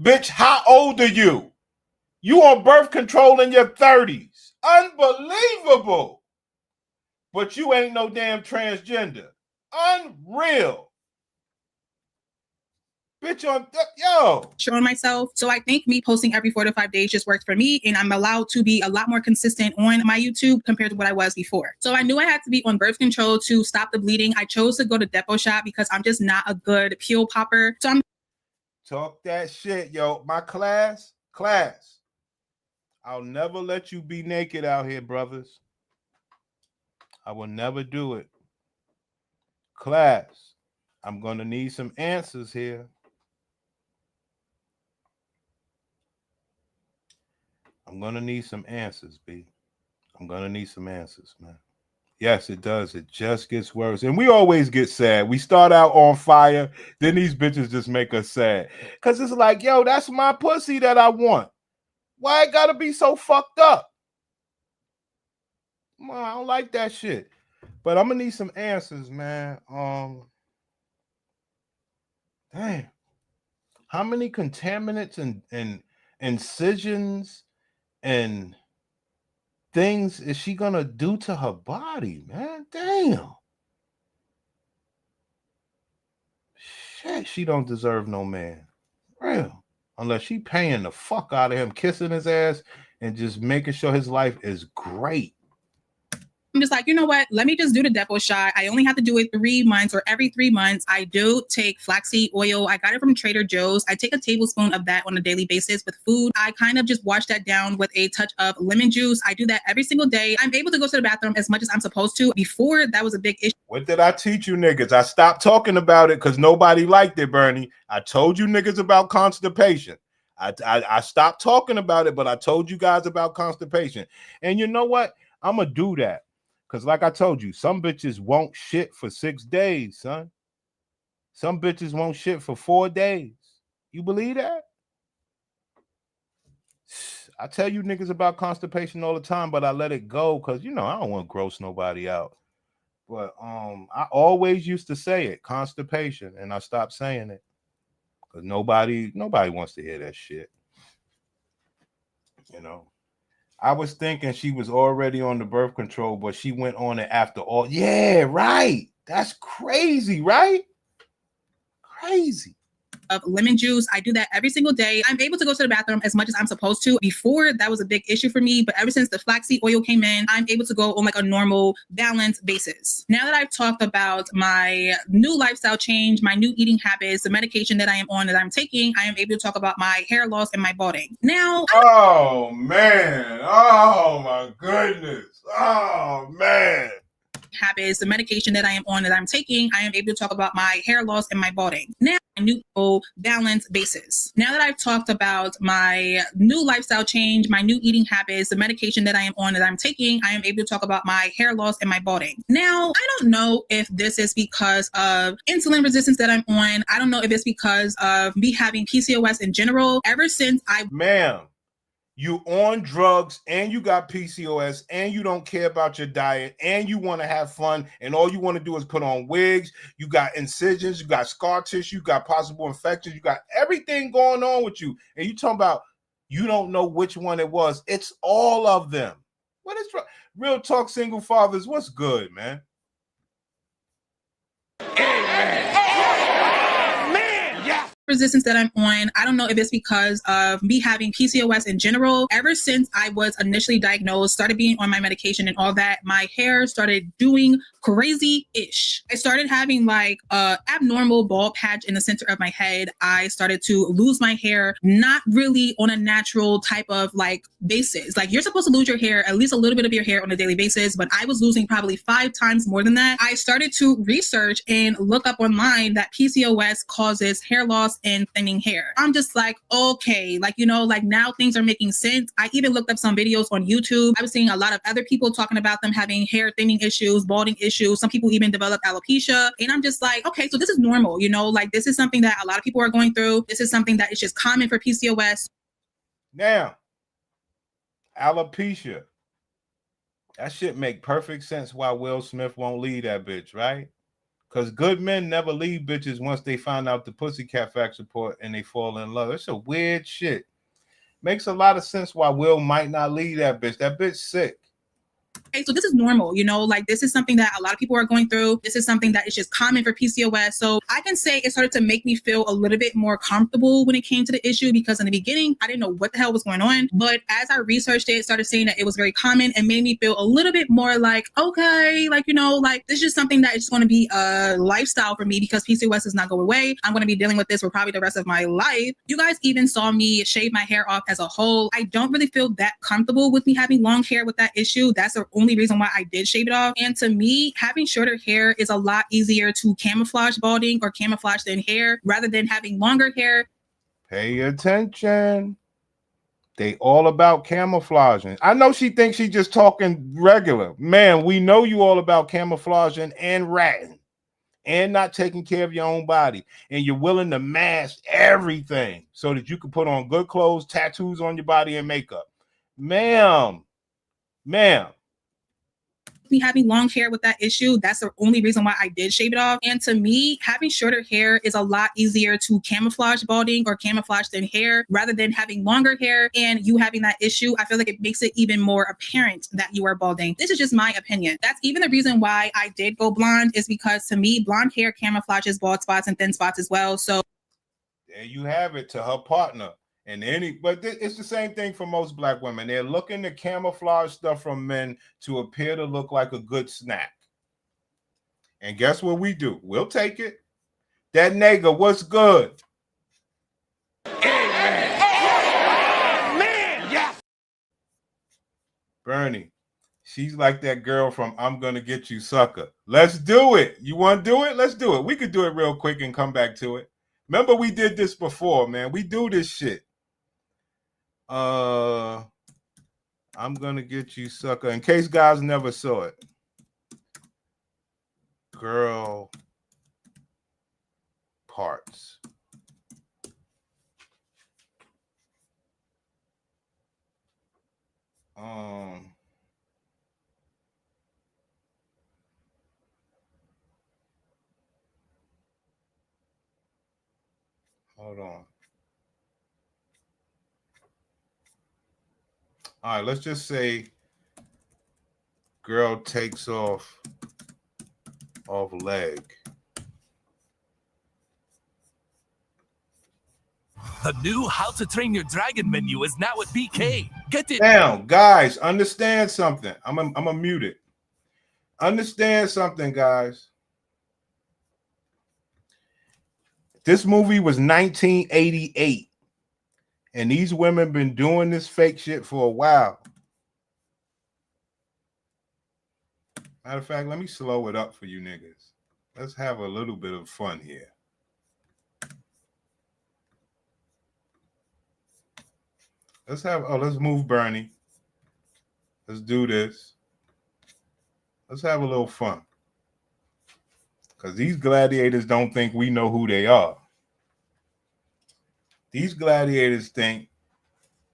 bitch, how old are you? You on birth control in your 30s. Unbelievable. But you ain't no damn transgender. Unreal. Bitch on, yo. Showing myself. So I think me posting every 4 to 5 days just works for me. And I'm allowed to be a lot more consistent on my YouTube compared to what I was before. So I knew I had to be on birth control to stop the bleeding. I chose to go to Depo Shop because I'm just not a good pill popper. So I'm Talk that shit, yo. My class. I'll never let you be naked out here, brothers. I will never do it. Class, I'm going to need some answers here. I'm going to need some answers, B. I'm going to need some answers, man. Yes, it does. It just gets worse. And we always get sad. We start out on fire. Then these bitches just make us sad. Because it's like, yo, that's my pussy that I want. Why it got to be so fucked up? I don't like that shit. But I'm going to need some answers, man. Damn. How many contaminants and incisions and things is she gonna do to her body, man? Damn. Shit, she don't deserve no man. Real. Unless she paying the fuck out of him, kissing his ass and just making sure his life is great. just like, you know what? Let me just do the Depo shot. I only have to do it 3 months or every 3 months. I do take flaxseed oil. I got it from Trader Joe's. I take a tablespoon of that on a daily basis with food. I kind of just wash that down with a touch of lemon juice. I do that every single day. I'm able to go to the bathroom as much as I'm supposed to. Before, that was a big issue. What did I teach you niggas? I stopped talking about it because nobody liked it, Bernie. I told you niggas about constipation. I stopped talking about it, but I told you guys about constipation. And you know what? I'm going to do that. Because like I told you, some bitches won't shit for 6 days, son. Some bitches won't shit for 4 days. You believe that? I tell you niggas about constipation all the time, but I let it go because, you know, I don't want to gross nobody out. But I always used to say it, constipation, and I stopped saying it because nobody wants to hear that shit. You know, I was thinking she was already on the birth control, but she went on it after all. Yeah, right. That's crazy, right? Crazy. Of lemon juice. I do that every single day. I'm able to go to the bathroom as much as I'm supposed to. Before, that was a big issue for me, but ever since the flaxseed oil came in, I'm able to go on like a normal balanced basis. Now that I've talked about my new lifestyle change, my new eating habits, the medication that I am on that I'm taking, I am able to talk about my hair loss and my balding. Now, oh man, oh my goodness, oh man. Habits, the medication that I am on that I'm taking, I am able to talk about my hair loss and my balding. Now, a new balanced basis. Now that I've talked about my new lifestyle change, my new eating habits, the medication that I am on that I'm taking, I am able to talk about my hair loss and my balding. Now, I don't know if this is because of insulin resistance that I'm on. I don't know if it's because of me having PCOS in general. Ever since Ma'am, you on drugs and you got PCOS and you don't care about your diet and you want to have fun and all you want to do is put on wigs. You got incisions, you got scar tissue, you got possible infections, you got everything going on with you. And you talking about you don't know which one it was. It's all of them. What is real talk, single fathers? What's good, man? resistance that I'm on. I don't know if it's because of me having PCOS in general. Ever since I was initially diagnosed, started being on my medication and all that, my hair started doing crazy-ish. I started having like a abnormal bald patch in the center of my head. I started to lose my hair, not really on a natural type of like basis. Like you're supposed to lose your hair, at least a little bit of your hair on a daily basis, but I was losing probably 5 times more than that. I started to research and look up online that PCOS causes hair loss in thinning hair. I'm just like, okay, like, you know, like now things are making sense. I even looked up some videos on YouTube. I was seeing a lot of other people talking about them having hair thinning issues, balding issues. Some people even develop alopecia. And I'm just like, okay, so this is normal, you know, like this is something that a lot of people are going through. This is something that is just common for PCOS. Now, alopecia. That shit make perfect sense why Will Smith won't leave that bitch, right? Because good men never leave bitches once they find out the Pussycat Facts report and they fall in love. It's a weird shit. Makes a lot of sense why Will might not leave that bitch. That bitch sick. Okay, so this is normal, you know, like this is something that a lot of people are going through. This is something that is just common for PCOS. So I can say it started to make me feel a little bit more comfortable when it came to the issue, because in the beginning, I didn't know what the hell was going on. But as I researched it, started seeing that it was very common and made me feel a little bit more like, okay, like, you know, like this is just something that is going to be a lifestyle for me, because PCOS is not going away. I'm going to be dealing with this for probably the rest of my life. You guys even saw me shave my hair off as a whole. I don't really feel that comfortable with me having long hair with that issue. That's the only reason why I did shave it off. And to me, having shorter hair is a lot easier to camouflage balding or camouflage thin hair rather than having longer hair. Pay attention. They all about camouflaging. I know she thinks she just talking regular. Man, we know you all about camouflaging and ratting and not taking care of your own body. And you're willing to mask everything so that you can put on good clothes, tattoos on your body, and makeup. Ma'am. Me having long hair with that issue, that's the only reason why I did shave it off. And to me, having shorter hair is a lot easier to camouflage balding or camouflage thin hair rather than having longer hair and you having that issue. I feel like it makes it even more apparent that you are balding. This is just my opinion. That's even the reason why I did go blonde, is because to me, blonde hair camouflages bald spots and thin spots as well. So there you have it, to her partner. But it's the same thing for most black women. They're looking to camouflage stuff from men to appear to look like a good snack. And guess what we do? We'll take it. That nigga, what's good? Man, yes. Bernie, she's like that girl from I'm Gonna Get You Sucker. Let's do it. You want to do it? Let's do it. We could do it real quick and come back to it. Remember, we did this before, man. We do this shit. I'm Gonna Get You Sucker. In case guys never saw it. Girl parts. Hold on. All right, let's just say girl takes off leg. The new How to Train Your Dragon menu is now at BK. Get it now, guys. Understand something. I'm a mute it. Understand something, guys. This movie was 1988, and these women been doing this fake shit for a while. Matter of fact, let me slow it up for you niggas. Let's have a little bit of fun here. Let's move Bernie. Let's do this. Let's have a little fun. Because these gladiators don't think we know who they are. These gladiators think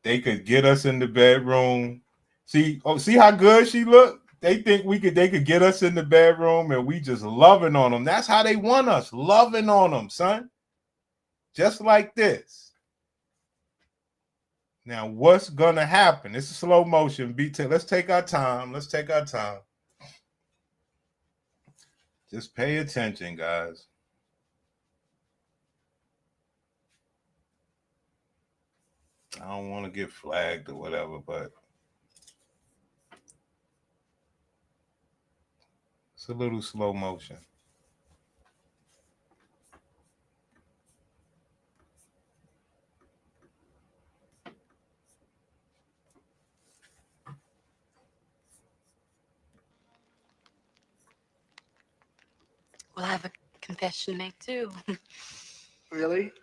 they could get us in the bedroom. See how good she looked? They think they could get us in the bedroom and we just loving on them. That's how they want us, loving on them, son. Just like this. Now, what's gonna happen? It's a slow motion. Let's take our time. Let's take our time. Just pay attention, guys. I don't want to get flagged or whatever, but it's a little slow motion. Well, I have a confession to make too. Really?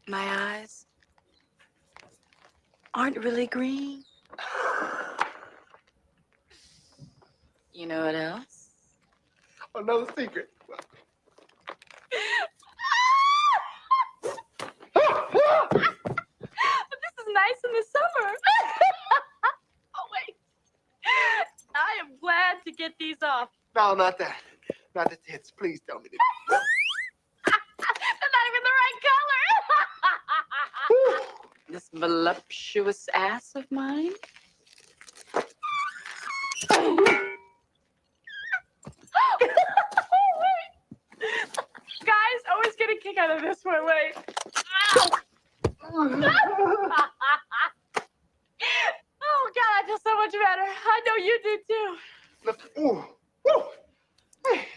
My eyes aren't really green. You know what else? Another secret. This is nice in the summer. Oh, wait. I am glad to get these off. No, not that. Not the tits. Please tell me that. They're not even the right color. This voluptuous ass of mine. Guys always get a kick out of this one. Wait. Oh, God, I feel so much better. I know you do, too. Look. Ooh. Ooh. Hey.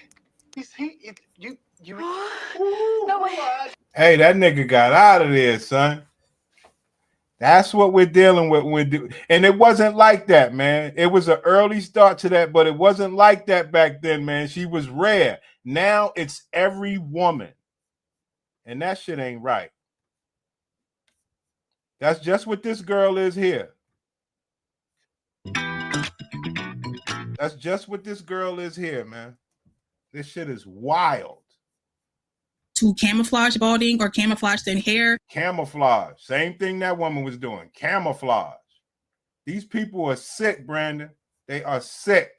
You. No way. Hey, that nigga got out of there, son. That's what we're dealing with. And it wasn't like that, man. It was an early start to that, but it wasn't like that back then, man. She was rare. Now it's every woman. And that shit ain't right. That's just what this girl is here. That's just what this girl is here, man. This shit is wild. To camouflage balding or camouflage thin hair. Camouflage. Same thing that woman was doing. Camouflage. These people are sick, Brandon. They are sick.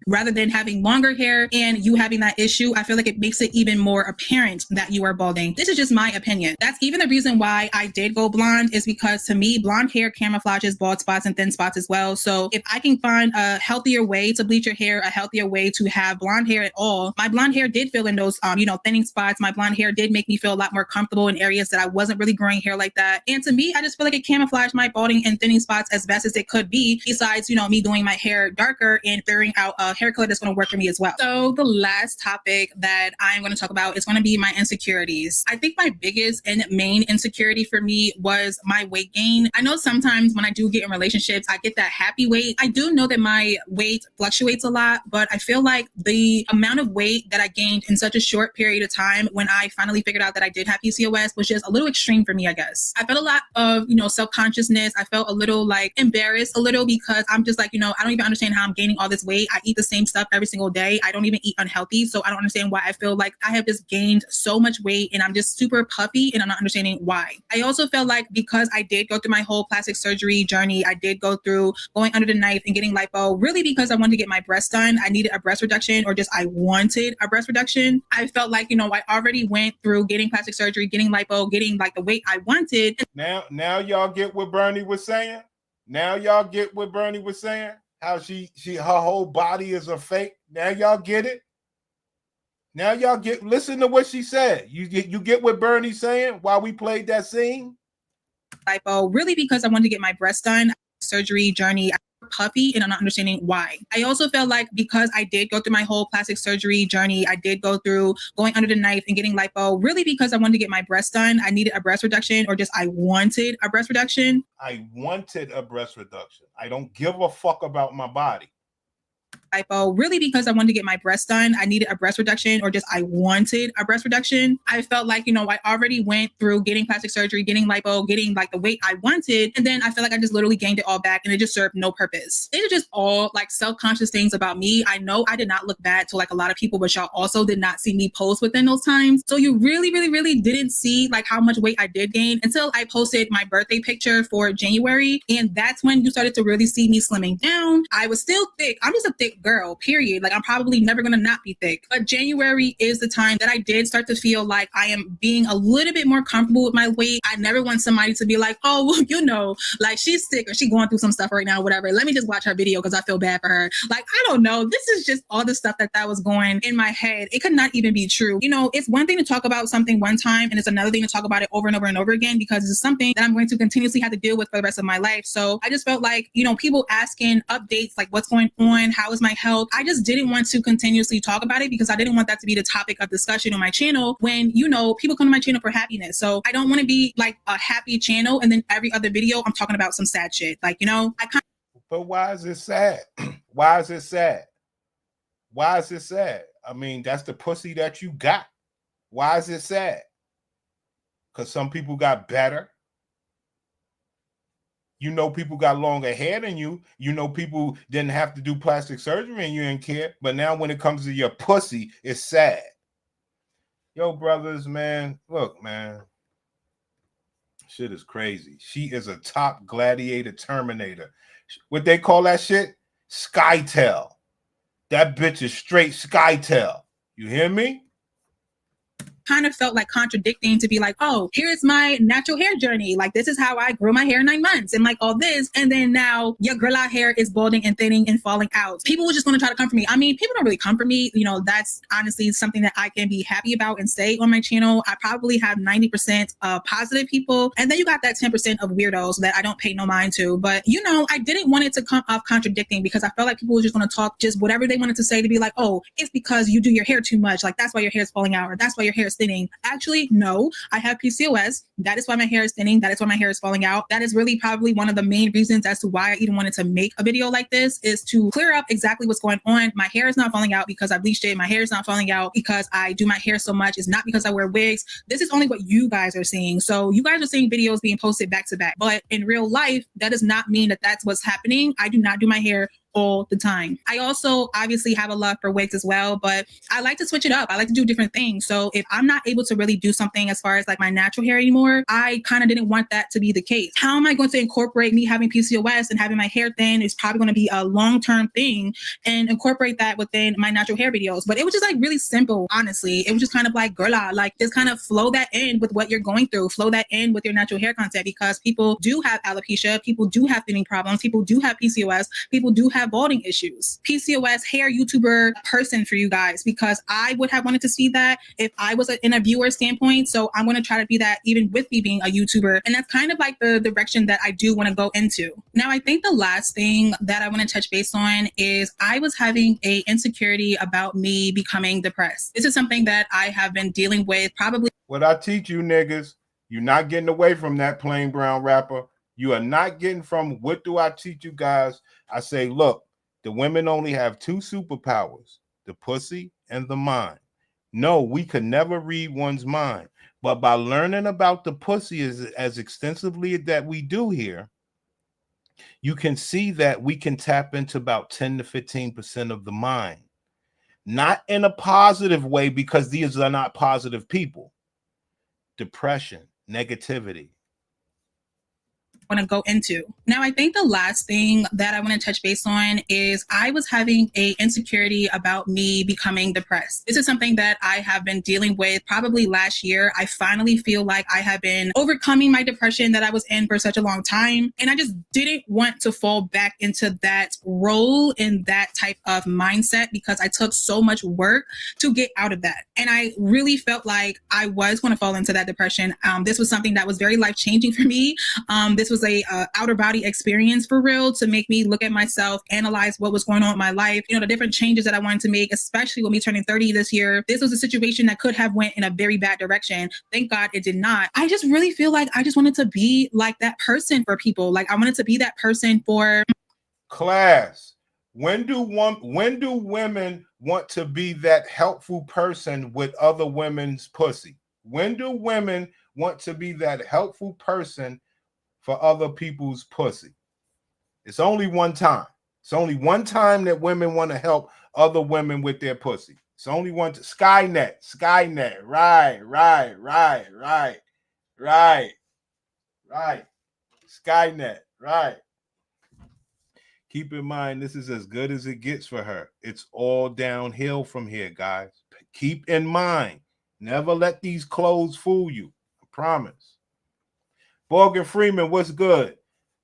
Rather than having longer hair and you having that issue, I feel like it makes it even more apparent that you are balding. This is just my opinion. That's even the reason why I did go blonde, is because to me, blonde hair camouflages bald spots and thin spots as well. So if I can find a healthier way to bleach your hair, a healthier way to have blonde hair at all, my blonde hair did fill in those, thinning spots. My blonde hair did make me feel a lot more comfortable in areas that I wasn't really growing hair like that. And to me, I just feel like it camouflaged my balding and thinning spots as best as it could be, besides, me doing my hair darker and figuring out a hair color that's going to work for me as well. So the last topic that I'm going to talk about is going to be my insecurities. I think my biggest and main insecurity for me was my weight gain. I know sometimes when I do get in relationships, I get that happy weight. I do know that my weight fluctuates a lot, but I feel like the amount of weight that I gained in such a short period of time when I finally figured out that I did have PCOS was just a little extreme for me, I guess. I felt a lot of, self-consciousness. I felt a little embarrassed a little because I'm just I don't even understand how I'm gaining all this weight. I eat the same stuff every single day. I don't even eat unhealthy. So I don't understand why I feel like I have just gained so much weight and I'm just super puffy and I'm not understanding why. I also felt like because I did go through my whole plastic surgery journey, I did go through going under the knife and getting lipo, really because I wanted to get my breasts done. I needed a breast reduction, or just I wanted a breast reduction. I felt like, I already went through getting plastic surgery, getting lipo, getting the weight I wanted. Now y'all get what Bernie was saying? Now y'all get what Bernie was saying? How her whole body is a fake. Now y'all get it. Now y'all listen to what she said. You get what Bernie's saying while we played that scene? Lipo, really because I wanted to get my breasts done. Surgery journey, puffy, and I'm not understanding why. I also felt like because I did go through my whole plastic surgery journey, I did go through going under the knife and getting lipo, really because I wanted to get my breasts done. I needed a breast reduction, or just I wanted a breast reduction. I wanted a breast reduction. I don't give a fuck about my body. Lipo, really because I wanted to get my breasts done. I needed a breast reduction, or just I wanted a breast reduction. I felt like, I already went through getting plastic surgery, getting lipo, getting the weight I wanted. And then I feel like I just literally gained it all back and it just served no purpose. These are just all self-conscious things about me. I know I did not look bad to a lot of people, but y'all also did not see me post within those times. So you really, really, really didn't see how much weight I did gain until I posted my birthday picture for January. And that's when you started to really see me slimming down. I was still thick. I'm just a thick girl, period. I'm probably never gonna not be thick. But January is the time that I did start to feel like I am being a little bit more comfortable with my weight. I never want somebody to be like, oh, she's sick or she's going through some stuff right now, whatever. Let me just watch her video because I feel bad for her. I don't know. This is just all the stuff that was going in my head. It could not even be true. It's one thing to talk about something one time and it's another thing to talk about it over and over and over again, because it's something that I'm going to continuously have to deal with for the rest of my life. So I just felt like, people asking updates, what's going on, how is my health. I just didn't want to continuously talk about it because I didn't want that to be the topic of discussion on my channel when, people come to my channel for happiness. So I don't want to be a happy channel and then every other video I'm talking about some sad shit. But why is it sad? Why is it sad? Why is it sad? I mean, that's the pussy that you got. Why is it sad? because some people got better. You know, people got longer hair than you. You know, people didn't have to do plastic surgery and you didn't care. But now when it comes to your pussy, it's sad. Yo, brothers, man, look, man. Shit is crazy. She is a top gladiator terminator. What they call that shit? Skytel. That bitch is straight Skytel. You hear me? Kind of felt like contradicting to be like, oh, here's my natural hair journey. Like, this is how I grew my hair in 9 months and like all this. And then now your girl out hair is balding and thinning and falling out. People were just going to try to comfort me. I mean, people don't really comfort me. You know, that's honestly something that I can be happy about and say on my channel. I probably have 90% of positive people. And then you got that 10% of weirdos that I don't pay no mind to. But, you know, I didn't want it to come off contradicting because I felt like people were just going to talk just whatever they wanted to say to be like, oh, it's because you do your hair too much. Like, that's why your hair is falling out, or that's why your hair is thinning. Actually, no, I have PCOS. That is why my hair is thinning. That is why my hair is falling out. That is really probably one of the main reasons as to why I even wanted to make a video like this, is to clear up exactly what's going on. My hair is not falling out because I bleached it. My hair is not falling out because I do my hair so much. It's not because I wear wigs. This is only what you guys are seeing. So you guys are seeing videos being posted back to back. But in real life, that does not mean that that's what's happening. I do not do my hair all the time. I also obviously have a love for wigs as well, but I like to switch it up. I like to do different things. So if I'm not able to really do something as far as like my natural hair anymore, I kind of didn't want that to be the case. How am I going to incorporate me having PCOS and having my hair thin? Is probably going to be a long-term thing, and incorporate that within my natural hair videos. But it was just like really simple, honestly. It was just kind of like, girl, like just kind of flow that in with what you're going through, flow that in with your natural hair content, because people do have alopecia, people do have thinning problems, people do have PCOS, people do have balding issues. PCOS hair YouTuber person for you guys, because I would have wanted to see that if I was in a viewer standpoint. So I'm going to try to be that even with me being a YouTuber. And that's kind of like the direction that I do want to go into. Now, I think the last thing that I want to touch base on is I was having a insecurity about me becoming depressed. This is something that I have been dealing with probably. What I teach you niggas, you're not getting away from that plain brown rapper. You are not getting from what do I teach you guys? I say, look, the women only have two superpowers, the pussy and the mind. No, we could never read one's mind. But by learning about the pussy as extensively that we do here, you can see that we can tap into about 10 to 15% of the mind. Not in a positive way, because these are not positive people. Depression, negativity. Want to go into. Now, I think the last thing that I want to touch base on is I was having a insecurity about me becoming depressed. This is something that I have been dealing with probably last year. I finally feel like I have been overcoming my depression that I was in for such a long time. And I just didn't want to fall back into that role in that type of mindset, because I took so much work to get out of that. And I really felt like I was going to fall into that depression. This was something that was very life-changing for me. This was a outer body experience for real, to make me look at myself, analyze what was going on in my life, you know, the different changes that I wanted to make, especially with me turning 30 this year. This was a situation that could have went in a very bad direction. Thank God it did not. I just really feel like I just wanted to be like that person for people. Like, I wanted to be that person for class. When do women want to be that helpful person with other women's pussy? When do women want to be that helpful person for other people's pussy? It's only one time. It's only one time that women want to help other women with their pussy. It's only one. Skynet. Right. Skynet. Right. Keep in mind, this is as good as it gets for her. It's all downhill from here, guys. Keep in mind, never let these clothes fool you. I promise. Morgan Freeman, what's good?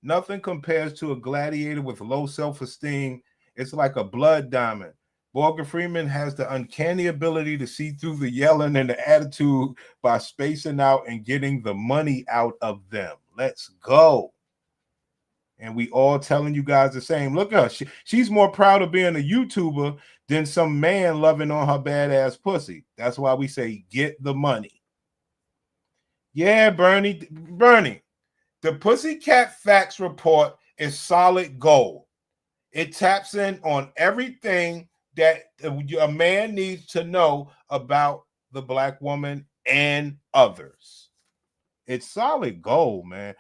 Nothing compares to a gladiator with low self-esteem. It's like a blood diamond. Morgan Freeman has the uncanny ability to see through the yelling and the attitude by spacing out and getting the money out of them. Let's go. And we all telling you guys the same. Look at her. She's more proud of being a YouTuber than some man loving on her badass pussy. That's why we say get the money. Yeah, Bernie, the Pussycat Facts Report is solid gold. It taps in on everything that a man needs to know about the Black woman and others. It's solid gold, man.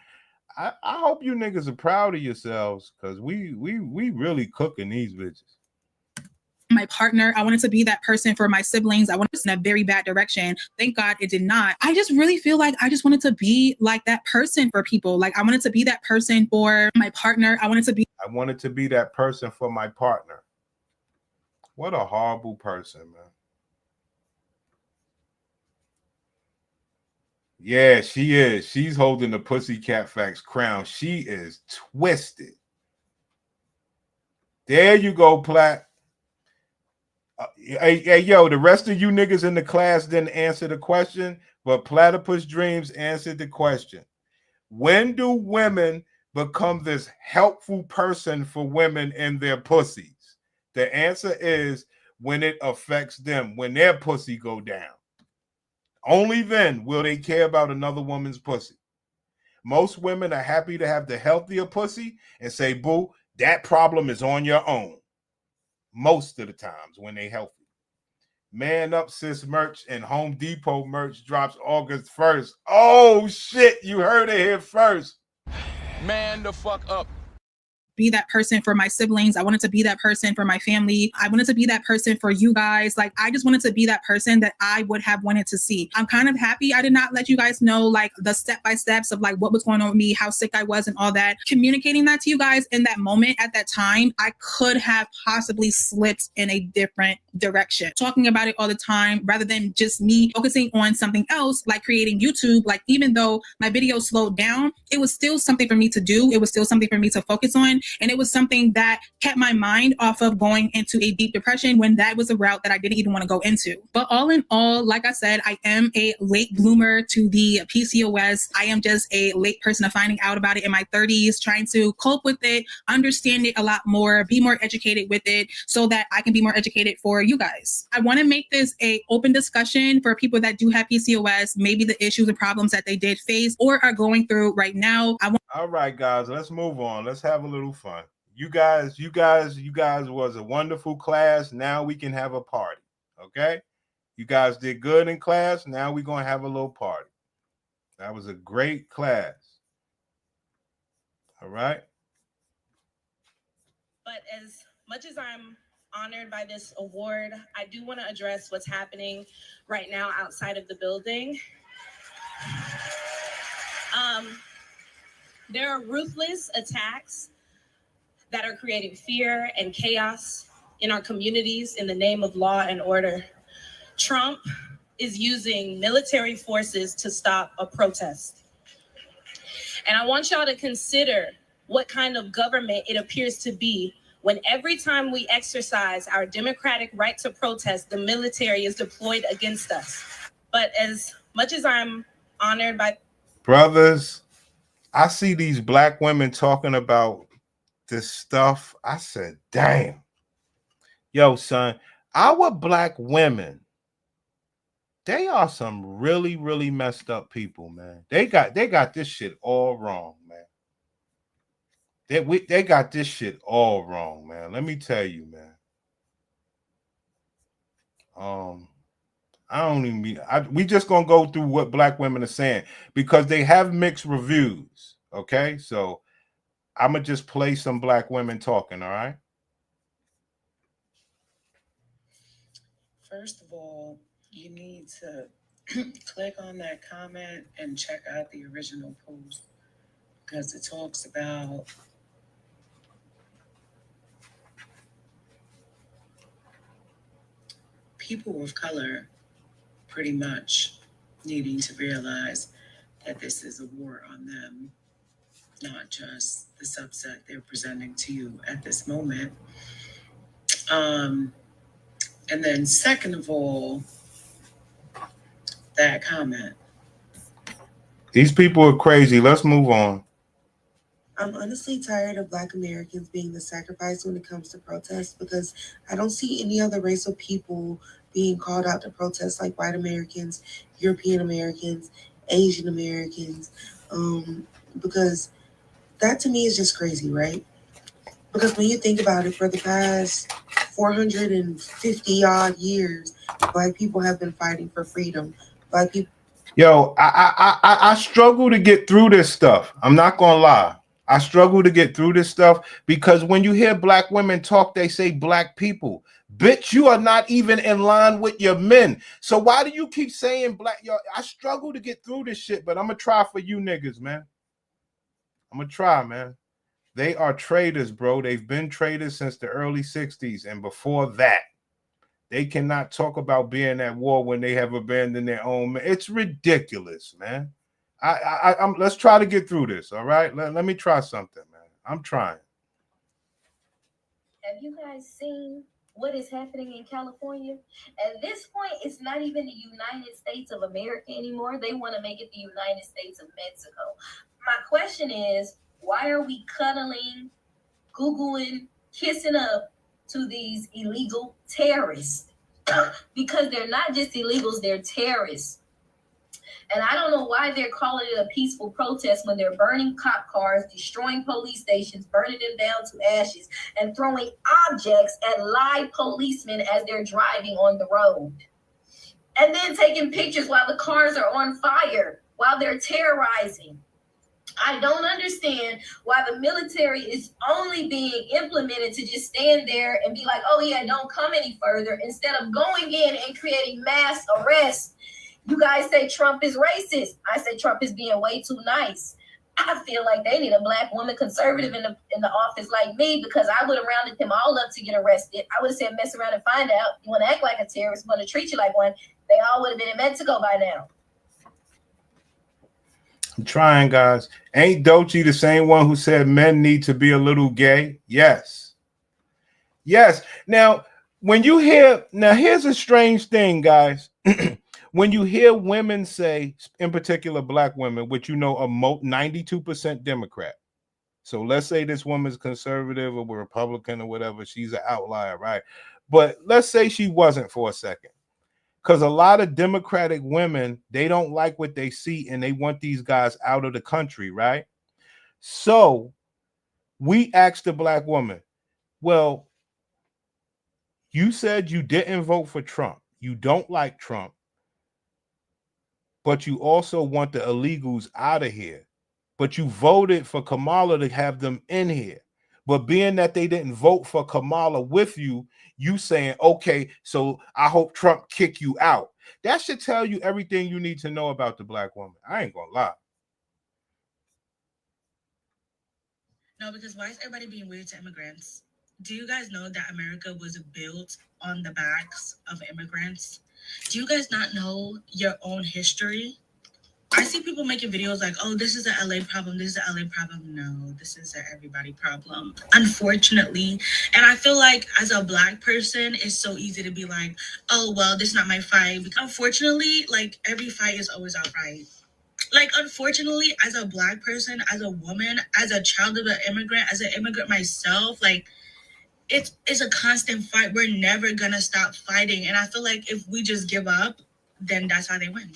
I hope you niggas are proud of yourselves, because we really cooking these bitches. My partner, I wanted to be that person for my siblings. I wanted to in a very bad direction. Thank God it did not. I just really feel like I just wanted to be like that person for people. Like I wanted to be that person for my partner. I wanted to be that person for my partner. What a horrible person, man. Yeah, she is. She's holding the Pussycat Facts crown. She is twisted. There you go, Platt. Hey, yo, the rest of you niggas in the class didn't answer the question, but Platypus Dreams answered the question. When do women become this helpful person for women in their pussies? The answer is when it affects them, when their pussy go down. Only then will they care about another woman's pussy. Most women are happy to have the healthier pussy and say, boo, that problem is on your own. Most of the times when they healthy. Man Up Sis merch and Home Depot merch drops August 1st. Oh shit, you heard it here first. Man the fuck up. Be that person for my siblings. I wanted to be that person for my family. I wanted to be that person for you guys. Like, I just wanted to be that person that I would have wanted to see. I'm kind of happy I did not let you guys know like the step-by-steps of like what was going on with me, how sick I was and all that. Communicating that to you guys in that moment at that time, I could have possibly slipped in a different direction. Talking about it all the time rather than just me focusing on something else like creating YouTube. Like, even though my video slowed down, it was still something for me to do. It was still something for me to focus on. And it was something that kept my mind off of going into a deep depression when that was a route that I didn't even want to go into. But all in all, like I said, I am a late bloomer to the PCOS. I am just a late person of finding out about it in my 30s, trying to cope with it, understand it a lot more, be more educated with it so that I can be more educated for you guys. I want to make this a open discussion for people that do have PCOS, maybe the issues and problems that they did face or are going through right now. All right, guys, let's move on. Let's have a little fun. You guys was a wonderful class. Now we can have a party. Okay? You guys did good in class. Now we're going to have a little party. That was a great class. All right? But as much as I'm honored by this award, I do want to address what's happening right now outside of the building. There are ruthless attacks that are creating fear and chaos in our communities in the name of law and order. Trump is using military forces to stop a protest. And I want y'all to consider what kind of government it appears to be when every time we exercise our democratic right to protest, the military is deployed against us. But as much as I'm honored by... Brothers, I see these black women talking about this stuff. I said, damn. Yo, son, our black women, they are some really, really messed up people, man. They got this shit all wrong, man. They got this shit all wrong, man. Let me tell you, man. I don't even mean, we just gonna go through what black women are saying because they have mixed reviews. Okay, so I'm gonna just play some black women talking. All right. First of all, you need to click on that comment and check out the original post because it talks about people of color pretty much needing to realize that this is a war on them, not just the subset they're presenting to you at this moment. And then second of all, that comment. These people are crazy. Let's move on. I'm honestly tired of Black Americans being the sacrifice when it comes to protests because I don't see any other race of people being called out to protest like white Americans, European Americans, Asian Americans, because that to me is just crazy, right? Because when you think about it, for the past 450 odd years, Black people have been fighting for freedom. Black Yo, I struggle to get through this stuff. I'm not gonna lie. I struggle to get through this stuff because when you hear black women talk, they say black people. Bitch, you are not even in line with your men. So why do you keep saying black? Yo, I struggle to get through this shit, but I'm gonna try for you niggas, man. I'm gonna try, man. They are traitors, bro. They've been traitors since the early 60s and before that. They cannot talk about being at war when they have abandoned their own men. It's ridiculous, man. Let's try to get through this, all right? Let me try something, man. I'm trying. Have you guys seen what is happening in California? At this point, it's not even the United States of America anymore. They want to make it the United States of Mexico. My question is, why are we cuddling, Googling, kissing up to these illegal terrorists? Because they're not just illegals, they're terrorists. And I don't know why they're calling it a peaceful protest when they're burning cop cars, destroying police stations, burning them down to ashes, and throwing objects at live policemen as they're driving on the road. And then taking pictures while the cars are on fire, while they're terrorizing. I don't understand why the military is only being implemented to just stand there and be like, oh yeah, don't come any further, instead of going in and creating mass arrests. You guys say Trump is racist. I say Trump is being way too nice. I feel like they need a black woman conservative in the office like me, because I would have rounded them all up to get arrested. I would have said, mess around and find out. You want to act like a terrorist, want to treat you like one. They all would have been in Mexico by now. I'm trying, guys. Ain't Doechii the same one who said men need to be a little gay? Yes. Yes. Now, when you hear, now here's a strange thing, guys. When you hear women say, in particular black women, which you know are 92% Democrat. So let's say this woman's conservative or Republican or whatever, she's an outlier, right? But let's say she wasn't for a second. Because a lot of Democratic women, they don't like what they see and they want these guys out of the country, right? So we asked the black woman, well, you said you didn't vote for Trump. You don't like Trump. But you also want the illegals out of here. But you voted for Kamala to have them in here. But being that they didn't vote for Kamala with you, you saying, okay, so I hope Trump kick you out. That should tell you everything you need to know about the black woman. I ain't gonna lie. No, because why is everybody being weird to immigrants? Do you guys know that America was built on the backs of immigrants? Do you guys not know your own history? I see people making videos like, oh, this is a LA problem. This is a LA problem. No, this is a everybody problem. Unfortunately. And I feel like as a black person, it's so easy to be like, oh, well, this is not my fight. Unfortunately, like every fight is always our fight. Like, unfortunately, as a black person, as a woman, as a child of an immigrant, as an immigrant myself, like, it's a constant fight. We're never gonna stop fighting. And I feel like if we just give up, then that's how they win.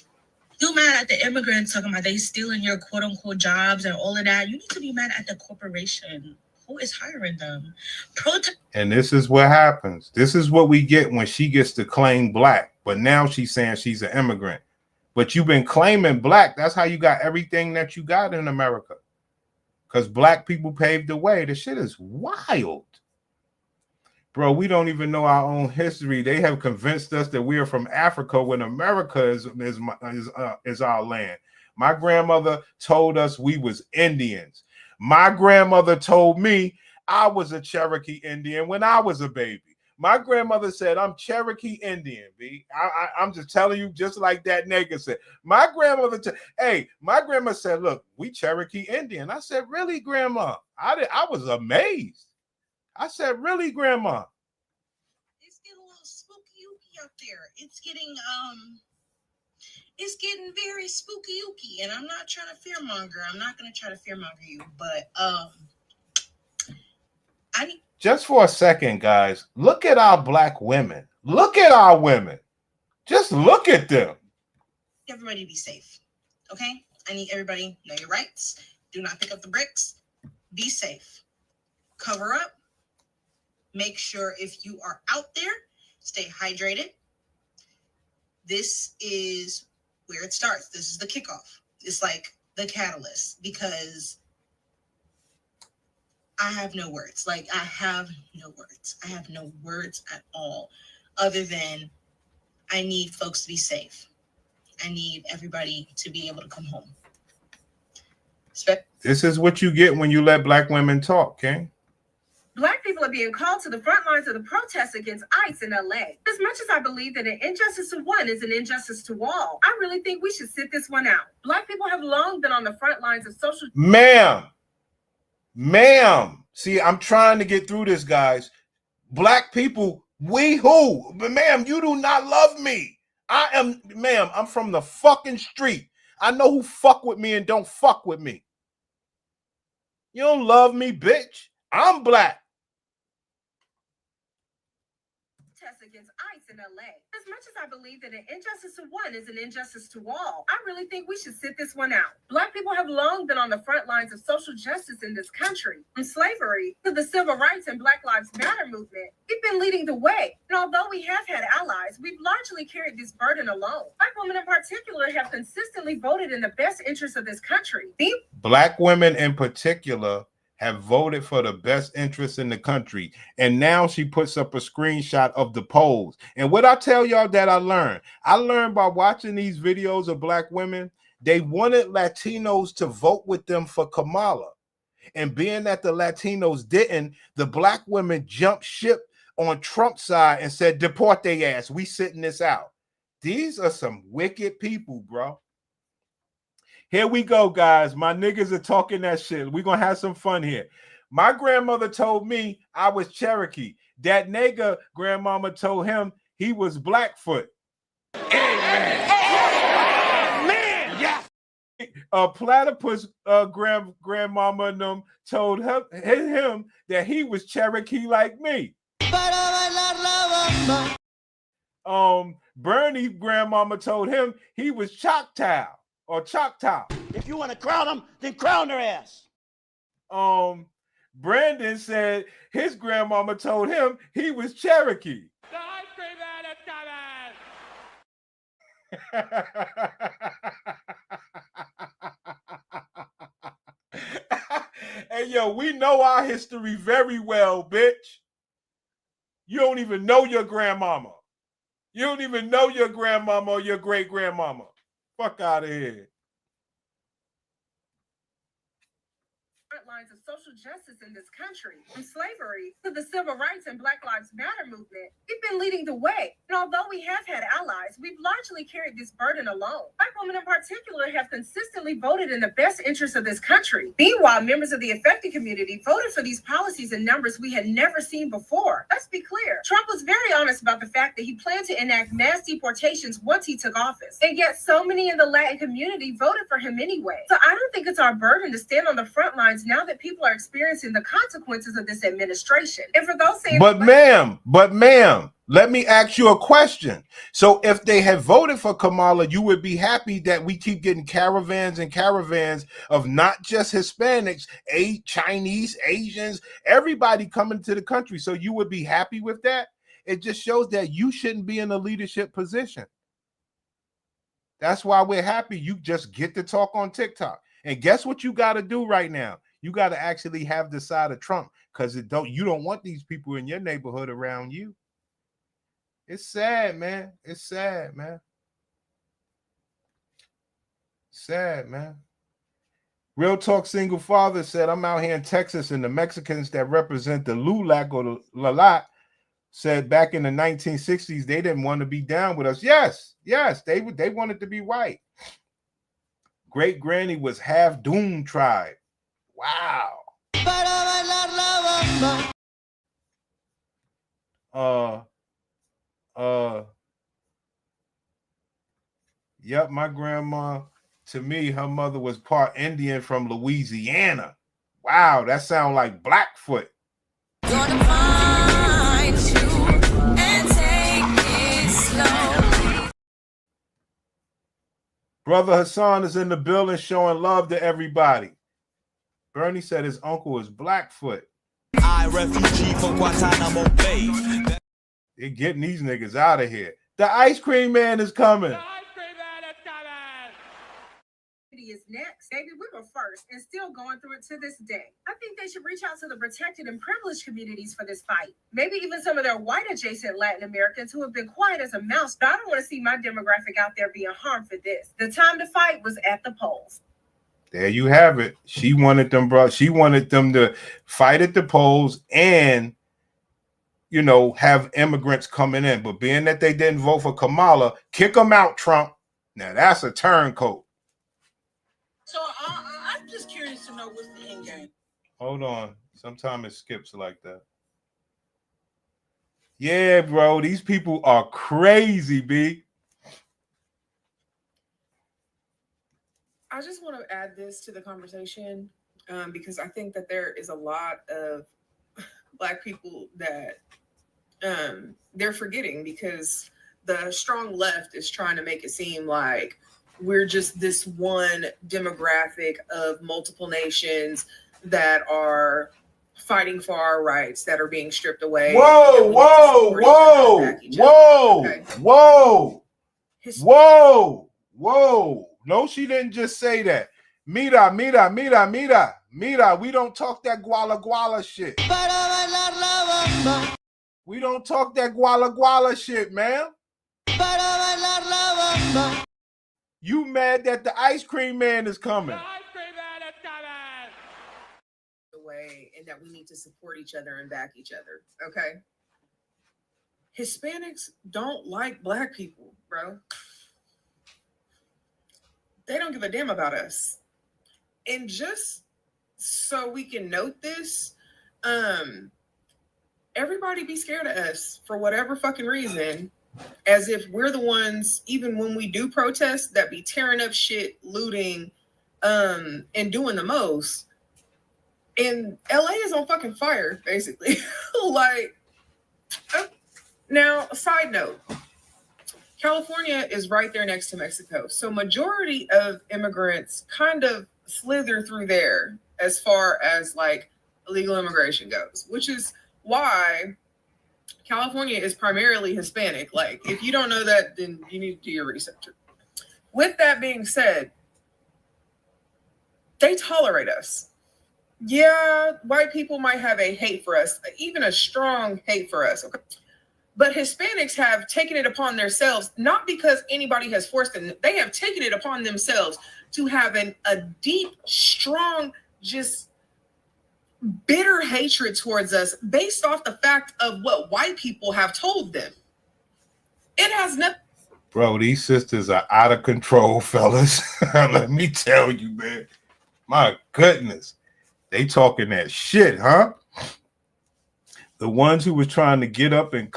You mad at the immigrants talking about they stealing your quote unquote jobs and all of that. You need to be mad at the corporation who is hiring them. And this is what happens. This is what we get when she gets to claim black. But now she's saying she's an immigrant. But you've been claiming black. That's how you got everything that you got in America. Because black people paved the way. The shit is wild. Bro, we don't even know our own history. They have convinced us that we are from Africa when America is our land. My grandmother told us we was Indians. My grandmother told me I was a Cherokee Indian when I was a baby. My grandmother said, I'm Cherokee Indian, B. I'm just telling you, just like that nigga said. My grandmother, my grandma said, look, we Cherokee Indian. I said, really, Grandma? I was amazed. I said, really, Grandma? It's getting a little spooky-ooky up there. It's getting very spooky-ooky, and I'm not trying to fearmonger. I'm not going to try to fearmonger you, but just for a second, guys, look at our black women. Look at our women. Just look at them. Everybody be safe, okay? I need everybody know your rights. Do not pick up the bricks. Be safe. Cover up. Make sure if you are out there, stay hydrated. This is where it starts. This is the kickoff. It's like the catalyst, because I have no words. Like, I have no words. I have no words at all, other than I need folks to be safe. I need everybody to be able to come home. This is what you get when you let black women talk, okay? Black people are being called to the front lines of the protests against ICE in LA. As much as I believe that an injustice to one is an injustice to all, I really think we should sit this one out. Black people have long been on the front lines of social... Ma'am, see, I'm trying to get through this, guys. Black people, we who? Ma'am, you do not love me. Ma'am, I'm from the fucking street. I know who fuck with me and don't fuck with me. You don't love me, bitch. I'm black. Against ICE in LA. As much as I believe that an injustice to one is an injustice to all, I really think we should sit this one out. Black people have long been on the front lines of social justice in this country. From slavery to the civil rights and Black Lives Matter movement, we've been leading the way. And although we have had allies, we've largely carried this burden alone. Black women in particular have consistently voted in the best interest of this country. Black women in particular have voted for the best interests in the country. And now she puts up a screenshot of the polls. And what I tell y'all that I learned by watching these videos of black women, they wanted Latinos to vote with them for Kamala. And being that the Latinos didn't, the black women jumped ship on Trump's side and said, deport their ass. We sitting this out. These are some wicked people, bro. Here we go, guys. My niggas are talking that shit. We're going to have some fun here. My grandmother told me I was Cherokee. That nigga grandmama told him he was Blackfoot. Amen. Yeah. A platypus grandmama and them told him that he was Cherokee like me. Bernie grandmama told him he was Choctaw. Or Choctaw. If you want to crown them, then crown their ass. Brandon said his grandmama told him he was Cherokee. The ice cream man is coming. Hey, yo, we know our history very well, bitch. You don't even know your grandmama. You don't even know your grandmama or your great-grandmama. Fuck out of here. Lines of social justice in this country. From slavery to the civil rights and Black Lives Matter movement, we've been leading the way. And although we have had allies, we've largely carried this burden alone. Black women in particular have consistently voted in the best interest of this country. Meanwhile, members of the affected community voted for these policies in numbers we had never seen before. Let's be clear. Trump was very honest about the fact that he planned to enact mass deportations once he took office. And yet so many in the Latin community voted for him anyway. So I don't think it's our burden to stand on the front lines now that people are experiencing the consequences of this administration. And for those saying, but ma'am, let me ask you a question. So if they had voted for Kamala, you would be happy that we keep getting caravans and caravans of not just Hispanics, Chinese, Asians, everybody coming to the country. So you would be happy with that? It just shows that you shouldn't be in a leadership position. That's why we're happy you just get to talk on TikTok. And guess what you got to do right now? You got to actually have the side of Trump, because you don't want these people in your neighborhood around you. It's sad, man. It's sad, man. Sad, man. Real Talk Single Father said, I'm out here in Texas, and the Mexicans that represent the LULAC or the LALAC said back in the 1960s, they didn't want to be down with us. Yes, they wanted to be white. Great Granny was half Doom tribe. Wow. Yep, my grandma, to me, her mother was part Indian from Louisiana. Wow, that sounds like Blackfoot. Gonna find you and take it slowly. Brother Hassan is in the building showing love to everybody. Bernie said his uncle is Blackfoot. I refugee from Guantanamo Bay. They're getting these niggas out of here. The ice cream man is coming. The ice cream man is coming. Baby, we were first and still going through it to this day. I think they should reach out to the protected and privileged communities for this fight. Maybe even some of their white adjacent Latin Americans who have been quiet as a mouse, but I don't want to see my demographic out there being harmed for this. The time to fight was at the polls. There you have it. She wanted them, bro. She wanted them to fight at the polls and, you know, have immigrants coming in. But being that they didn't vote for Kamala, kick them out, Trump. Now that's a turncoat. So I'm just curious to know what's the end game. Hold on. Sometimes it skips like that. Yeah, bro. These people are crazy, B. I just want to add this to the conversation because I think that there is a lot of Black people that they're forgetting because the strong left is trying to make it seem like we're just this one demographic of multiple nations that are fighting for our rights that are being stripped away. Whoa, whoa, whoa, whoa, okay. Whoa, whoa, whoa. No, she didn't just say that. Mira. We don't talk that guala shit. We don't talk that guala shit, man. You mad that the ice cream man is coming? Way, and that we need to support each other and back each other. Okay. Hispanics don't like Black people, bro. They don't give a damn about us. And just so we can note this, everybody be scared of us for whatever fucking reason, as if we're the ones, even when we do protest, that be tearing up shit, looting, and doing the most. And LA is on fucking fire, basically. Like, now, side note, California is right there next to Mexico. So majority of immigrants kind of slither through there as far as like illegal immigration goes, which is why California is primarily Hispanic. Like, if you don't know that, then you need to do your research. With that being said, they tolerate us. Yeah, white people might have a hate for us, even a strong hate for us. Okay? But Hispanics have taken it upon themselves, not because anybody has forced them. They have taken it upon themselves to have a deep, strong, just bitter hatred towards us based off the fact of what white people have told them. It has nothing. Bro, these sisters are out of control, fellas. Let me tell you, man. My goodness. They talking that shit, huh? The ones who was trying to get up and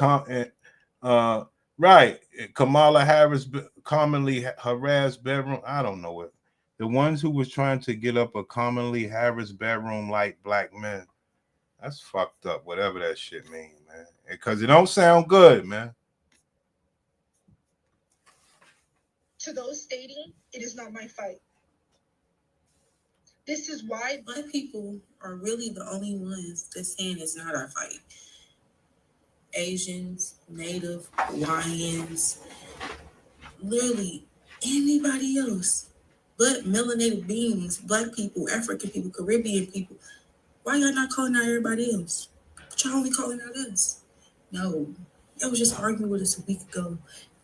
right, Kamala Harris commonly harassed bedroom. I don't know it. The ones who was trying to get up a commonly harassed bedroom like Black men. That's fucked up, whatever that shit mean, man. Because it don't sound good, man. To those stating, it is not my fight. This is why Black people are really the only ones that's saying it's not our fight. Asians, Native, Hawaiians, literally anybody else but melanated beings, Black people, African people, Caribbean people. Why y'all not calling out everybody else? But y'all only calling out us. No, y'all was just arguing with us a week ago,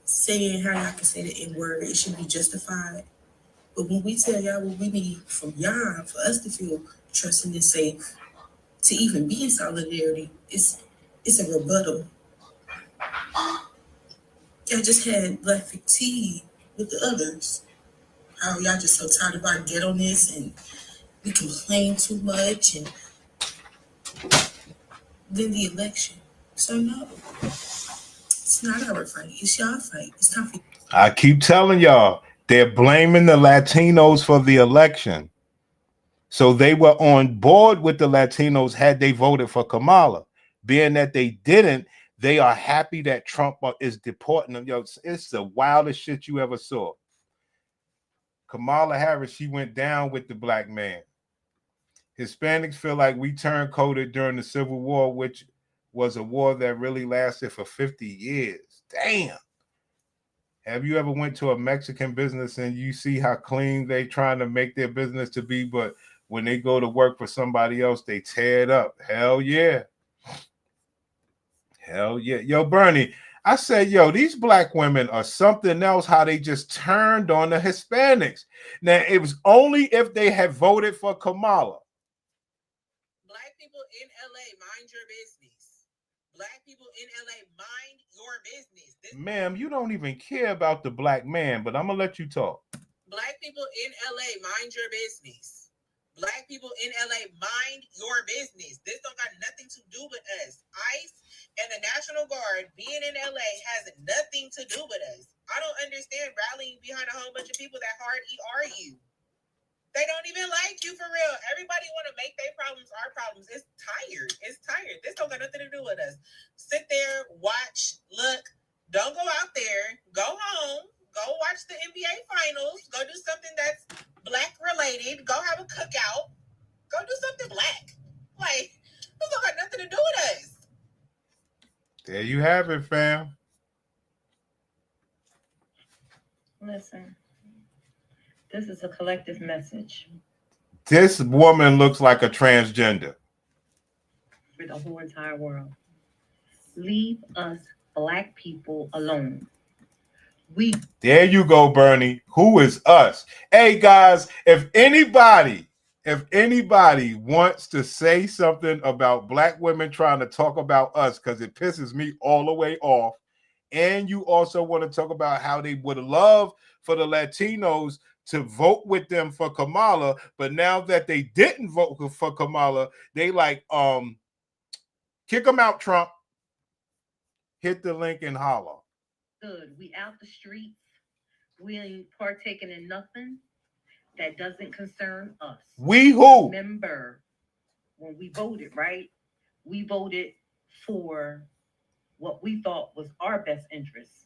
saying how y'all can say the N-word, it should be justified. But when we tell y'all what we need from y'all, for us to feel trusting and safe, to even be in solidarity, it's a rebuttal. Y'all just had Black fatigue with the others. How y'all just so tired of our ghetto-ness and we complain too much, and then the election. So no, it's not our fight. It's y'all fight. It's time for. I keep telling y'all, they're blaming the Latinos for the election. So they were on board with the Latinos had they voted for Kamala. Being that they didn't, they are happy that Trump is deporting them. Yo, it's the wildest shit you ever saw. Kamala Harris, she went down with the Black man. Hispanics feel like we turncoated during the Civil War, which was a war that really lasted for 50 years. Damn. Have you ever went to a Mexican business and you see how clean they trying to make their business to be, but when they go to work for somebody else, they tear it up? Hell yeah. Hell yeah. Yo, Bernie, I said, yo, these black women are something else, how they just turned on the Hispanics. Now, it was only if they had voted for Kamala. Black people in LA, mind your business. Black people in LA, mind your business. Ma'am, you don't even care about the black man, but I'm going to let you talk. Black people in LA, mind your business. Black people in LA, mind your business. This don't got nothing to do with us. ICE and the National Guard being in LA has nothing to do with us. I don't understand rallying behind a whole bunch of people that hard ER you. They don't even like you for real. Everybody want to make their problems our problems. It's tired. It's tired. This don't got nothing to do with us. Sit there, watch, look. Don't go out there. Go home. Go watch the NBA finals. Go do something that's black related. Go have a cookout. Go do something black. Like, this don't got nothing to do with us. There you have it, fam. Listen, this is a collective message This woman looks like a transgender. for the whole entire world. Leave us black people alone. There you go, Bernie. Who is us? Hey, guys, if anybody wants to say something about black women trying to talk about us, because it pisses me all the way off, and you also want to talk about how they would love for the Latinos to vote with them for Kamala, but now that they didn't vote for Kamala, they like, kick them out, Trump. Hit the link and holler. Good. We out the streets. We ain't partaking in nothing that doesn't concern us. We who? Remember, when we voted, right? We voted for what we thought was our best interest.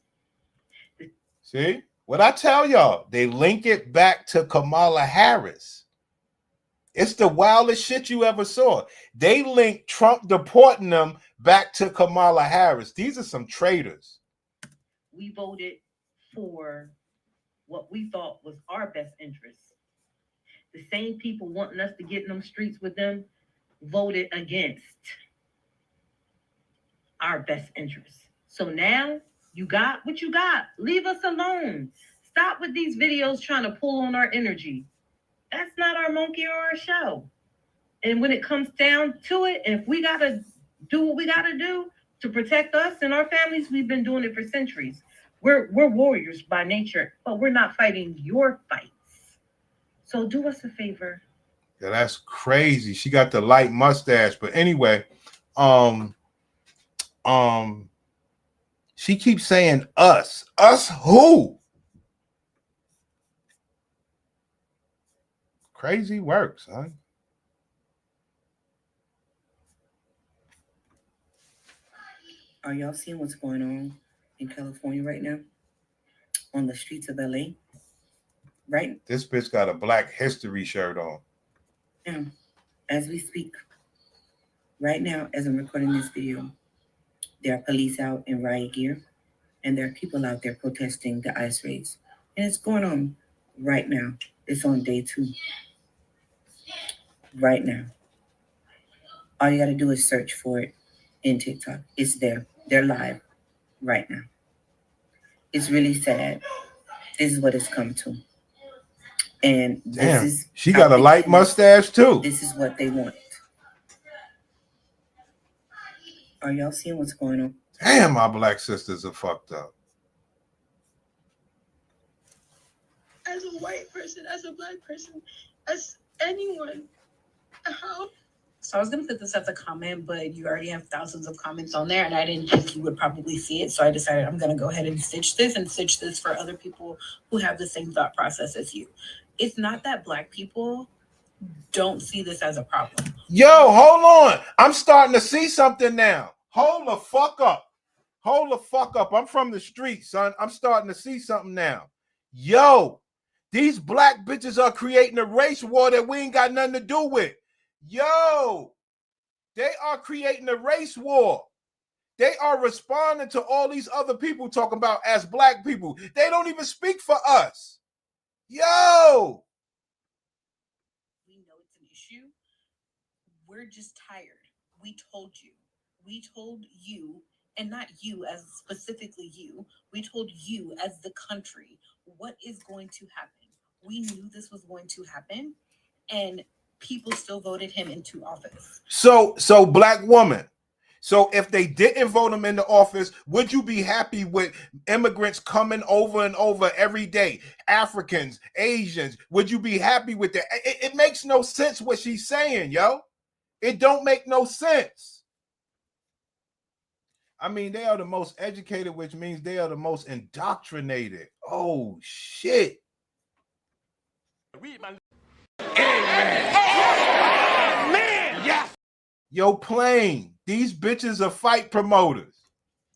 See? What I tell y'all, they link it back to Kamala Harris. It's the wildest shit you ever saw. They link Trump deporting them back to Kamala Harris. These are some traitors. We voted for what we thought was our best interest. The same people wanting us to get in them streets with them voted against our best interest. So now you got what you got. Leave us alone. Stop with these videos trying to pull on our energy. That's not our monkey or our show. And when it comes down to it, if we got to do what we got to do to protect us and our families, we've been doing it for centuries. We're warriors by nature, but we're not fighting your fights. So do us a favor. Yeah, that's crazy. She got the light mustache, but anyway, she keeps saying us. Us who? Crazy works, huh? Are y'all seeing what's going on in California right now? On the streets of LA? Right? This bitch got a Black History shirt on. Now, as we speak, right now, as I'm recording this video, there are police out in riot gear, and there are people out there protesting the ICE raids. And it's going on right now. It's on day 2. Right now. All you got to do is search for it in TikTok. It's there. They're live right now. It's really sad. This is what it's come to. And this is she got a light mustache too. This is what they want. Are y'all seeing what's going on? Damn, my black sisters are fucked up. As a white person, as a black person, as anyone, how? So I was gonna put this as a comment, but you already have thousands of comments on there, and I didn't think you would probably see it. So I decided I'm gonna go ahead and stitch this for other people who have the same thought process as you. It's not that black people don't see this as a problem. Yo, hold on. I'm starting to see something now. Hold the fuck up. Hold the fuck up. I'm from the street, son. I'm starting to see something now. Yo, these black bitches are creating a race war that we ain't got nothing to do with. Yo, they are creating a race war. They are responding to all these other people talking about as black people. They don't even speak for us. Yo! We know it's an issue. We're just tired. We told you. We told you, and not you as specifically you. We told you as the country what is going to happen. We knew this was going to happen, and people still voted him into office. So black woman. So if they didn't vote him into office, would you be happy with immigrants coming over and over every day? Africans, Asians, would you be happy with that? It makes no sense what she's saying, yo. It don't make no sense. I mean, they are the most educated, which means they are the most indoctrinated. Oh, shit. Yo, Plain, these bitches are fight promoters.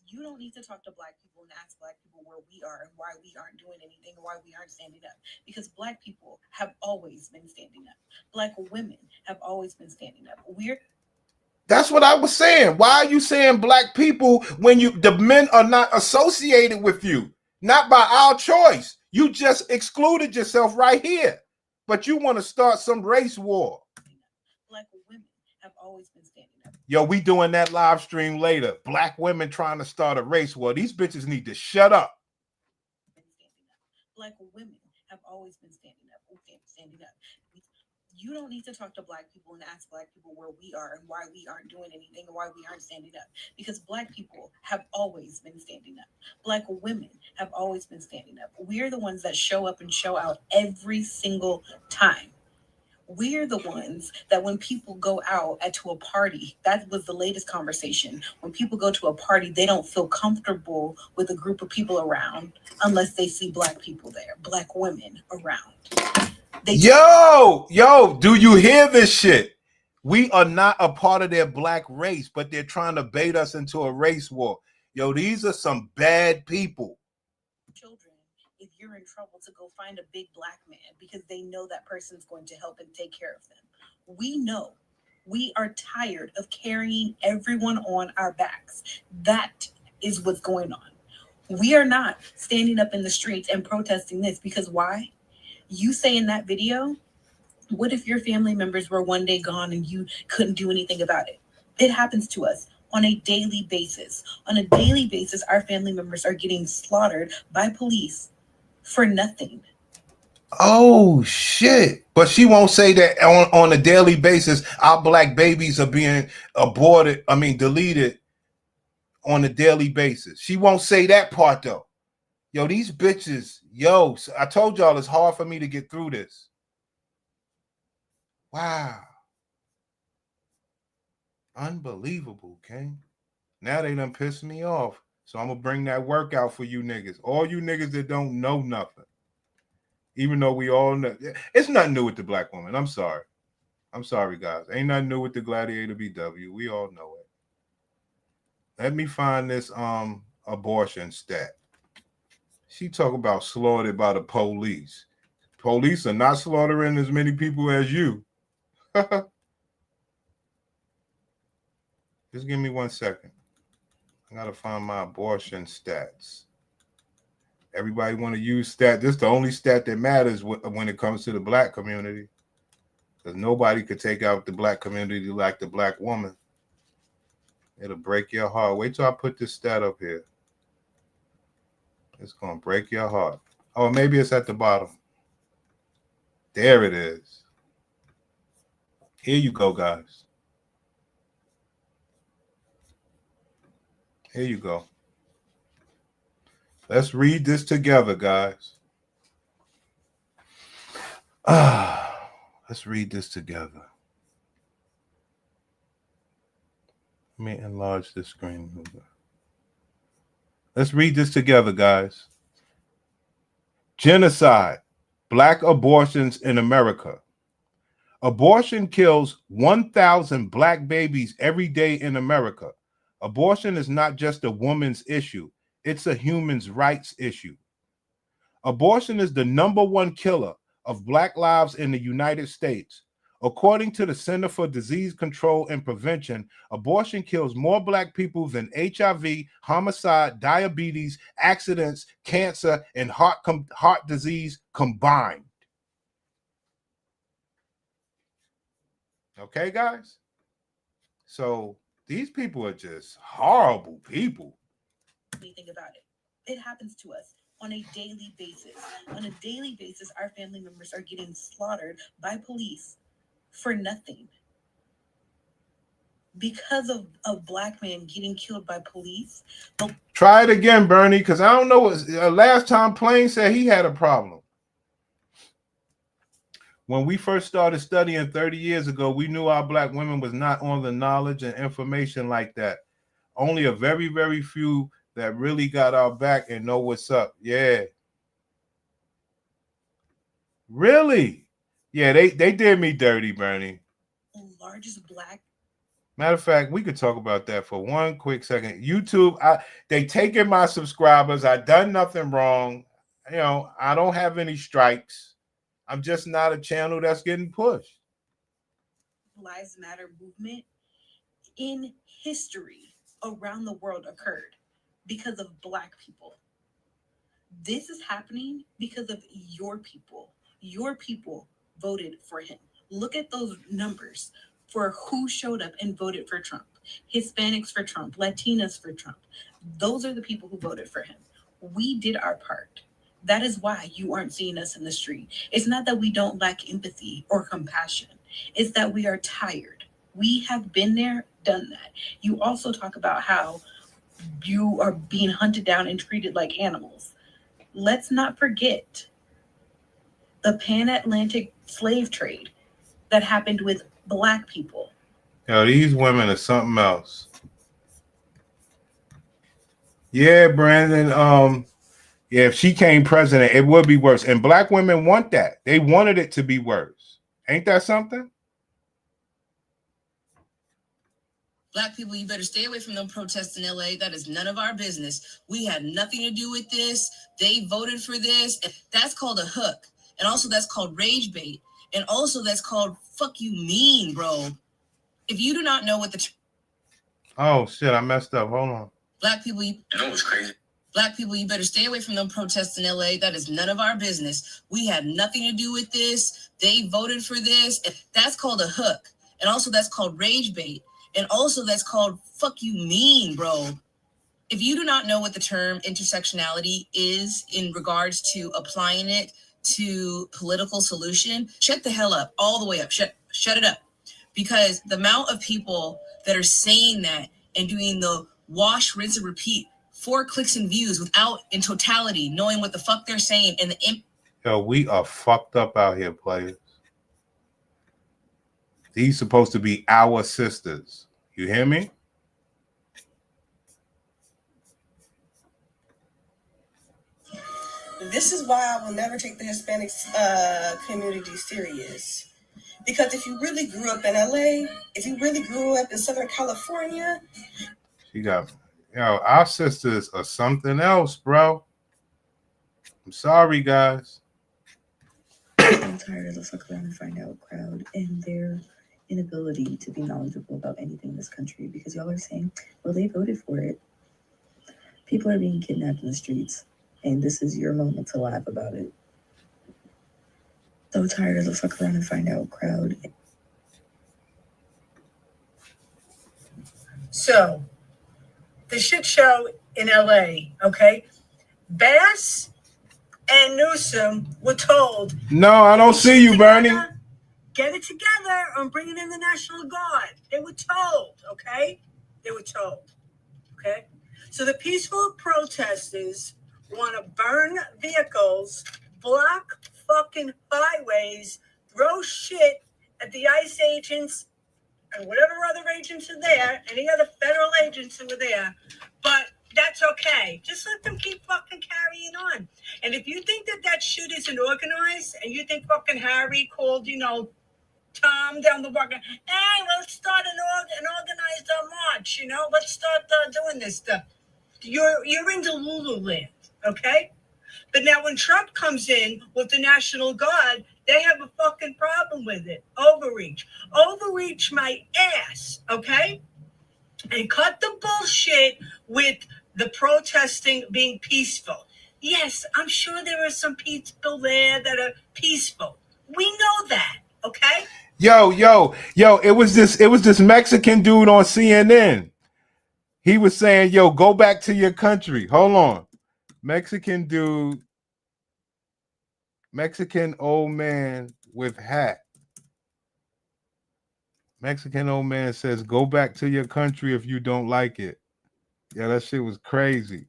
You don't need to talk to black people and ask black people where we are and why we aren't doing anything and why we aren't standing up. Because black people have always been standing up. Black women have always been standing up. That's what I was saying. Why are you saying black people when the men are not associated with you? Not by our choice. You just excluded yourself right here. But you want to start some race war. Black women have always been standing up. Yo, we doing that live stream later. Black women trying to start a race war. These bitches need to shut up. Black women have always been standing up. You don't need to talk to black people and ask black people where we are and why we aren't doing anything and why we aren't standing up. Because black people have always been standing up. Black women have always been standing up. We're the ones that show up and show out every single time. We're the ones that when people go out to a party, that was the latest conversation. When people go to a party, they don't feel comfortable with a group of people around unless they see black people there, black women around. Yo, do you hear this shit? We are not a part of their black race, but they're trying to bait us into a race war. Yo, these are some bad people. Children, if you're in trouble, to go find a big black man because they know that person's going to help and take care of them. We know. We are tired of carrying everyone on our backs. That is what's going on. We are not standing up in the streets and protesting this because why? You say in that video, what if your family members were one day gone and you couldn't do anything about it? It happens to us on a daily basis. On a daily basis, our family members are getting slaughtered by police for nothing. Oh, shit. But she won't say that on a daily basis, our black babies are being deleted on a daily basis. She won't say that part, though. Yo, these bitches, I told y'all it's hard for me to get through this. Wow. Unbelievable, King. Now they done pissed me off. So I'm going to bring that workout for you niggas. All you niggas that don't know nothing. Even though we all know. It's nothing new with the black woman. I'm sorry. I'm sorry, guys. Ain't nothing new with the Gladiator BW. We all know it. Let me find this abortion stat. She talk about slaughtered by the police. Police are not slaughtering as many people as you. Just give me 1 second. I gotta find my abortion stats. Everybody want to use stat. This is the only stat that matters when it comes to the black community. Because nobody could take out the black community like the black woman. It'll break your heart. Wait till I put this stat up here. It's going to break your heart. Oh, maybe it's at the bottom. There it is. Here you go, guys. Here you go. Let's read this together, guys. Let's read this together. Let me enlarge this screen. Let's read this together, guys. Genocide, black abortions in America. Abortion kills 1,000 black babies every day in America. Abortion is not just a woman's issue. It's a human rights issue. Abortion is the #1 killer of black lives in the United States. According to the Center for Disease Control and Prevention, abortion kills more Black people than HIV, homicide, diabetes, accidents, cancer, and heart disease combined. Okay, guys? So these people are just horrible people. We think about it. It happens to us on a daily basis. On a daily basis, our family members are getting slaughtered by police for nothing. Because of a Black man getting killed by police. Try it again, Bernie, because I don't know what last time Plain said he had a problem. When we first started studying 30 years ago, we knew our Black women was not on the knowledge and information like that. Only a very, very few that really got our back and know what's up. Yeah. Really? Yeah, they did me dirty, Bernie. The largest Black. Matter of fact, we could talk about that for one quick second. YouTube, they taking my subscribers. I done nothing wrong. You know, I don't have any strikes. I'm just not a channel that's getting pushed. Lives Matter movement in history around the world occurred because of Black people. This is happening because of your people. Your people voted for him. Look at those numbers for who showed up and voted for Trump. Hispanics for Trump, Latinas for Trump. Those are the people who voted for him. We did our part. That is why you aren't seeing us in the street. It's not that we don't lack empathy or compassion. It's that we are tired. We have been there, done that. You also talk about how you are being hunted down and treated like animals. Let's not forget the pan-Atlantic slave trade that happened with Black people. Yo, these women are something else. Yeah, Brandon. Yeah, if she came president, it would be worse. And Black women want that. They wanted it to be worse. Ain't that something? Black people, you better stay away from them protests in LA. That is none of our business. We had nothing to do with this. They voted for this. That's called a hook. And also that's called rage bait. And also that's called fuck you mean, bro. If you do not know what the... Oh, shit, I messed up. Hold on. Black people, you know what's crazy? Black people, you better stay away from them protests in LA. That is none of our business. We had nothing to do with this. They voted for this. That's called a hook. And also that's called rage bait. And also that's called fuck you mean, bro. If you do not know what the term intersectionality is in regards to applying it to political solution, shut the hell up, all the way up. Shut it up. Because the amount of people that are saying that and doing the wash, rinse, and repeat 4 clicks and views without in totality knowing what the fuck they're saying and the Yo, we are fucked up out here, players. These supposed to be our sisters. You hear me? This is why I will never take the Hispanic community serious. Because if you really grew up in LA, if you really grew up in Southern California, She got, our sisters are something else, bro. I'm sorry, guys. I'm tired of the fuck around and find out crowd and their inability to be knowledgeable about anything in this country because y'all are saying, well, they voted for it. People are being kidnapped in the streets, and this is your moment to laugh about it. So tired of the fuck around and find out crowd. So, the shit show in LA, okay? Bass and Newsom were told, No, I don't see you, Bernie. get it together and bring in the National Guard. They were told, okay? They were told, okay? So the peaceful protesters want to burn vehicles, block fucking highways, throw shit at the ICE agents and whatever other agents are there, any other federal agents who are there. But that's okay. Just let them keep fucking carrying on. And if you think that shit isn't organized, and you think fucking Harry called, Tom down the block, hey, let's start an organized march, let's start doing this stuff. You're into Lululand, okay? But now when Trump comes in with the National Guard, they have a fucking problem with it. Overreach. Overreach my ass, okay? And cut the bullshit with the protesting being peaceful. Yes, I'm sure there are some people there that are peaceful. We know that, okay? Yo, it was this Mexican dude on CNN. He was saying, yo, go back to your country. Hold on. Mexican dude, Mexican old man with hat. Mexican old man says, go back to your country if you don't like it. Yeah, that shit was crazy.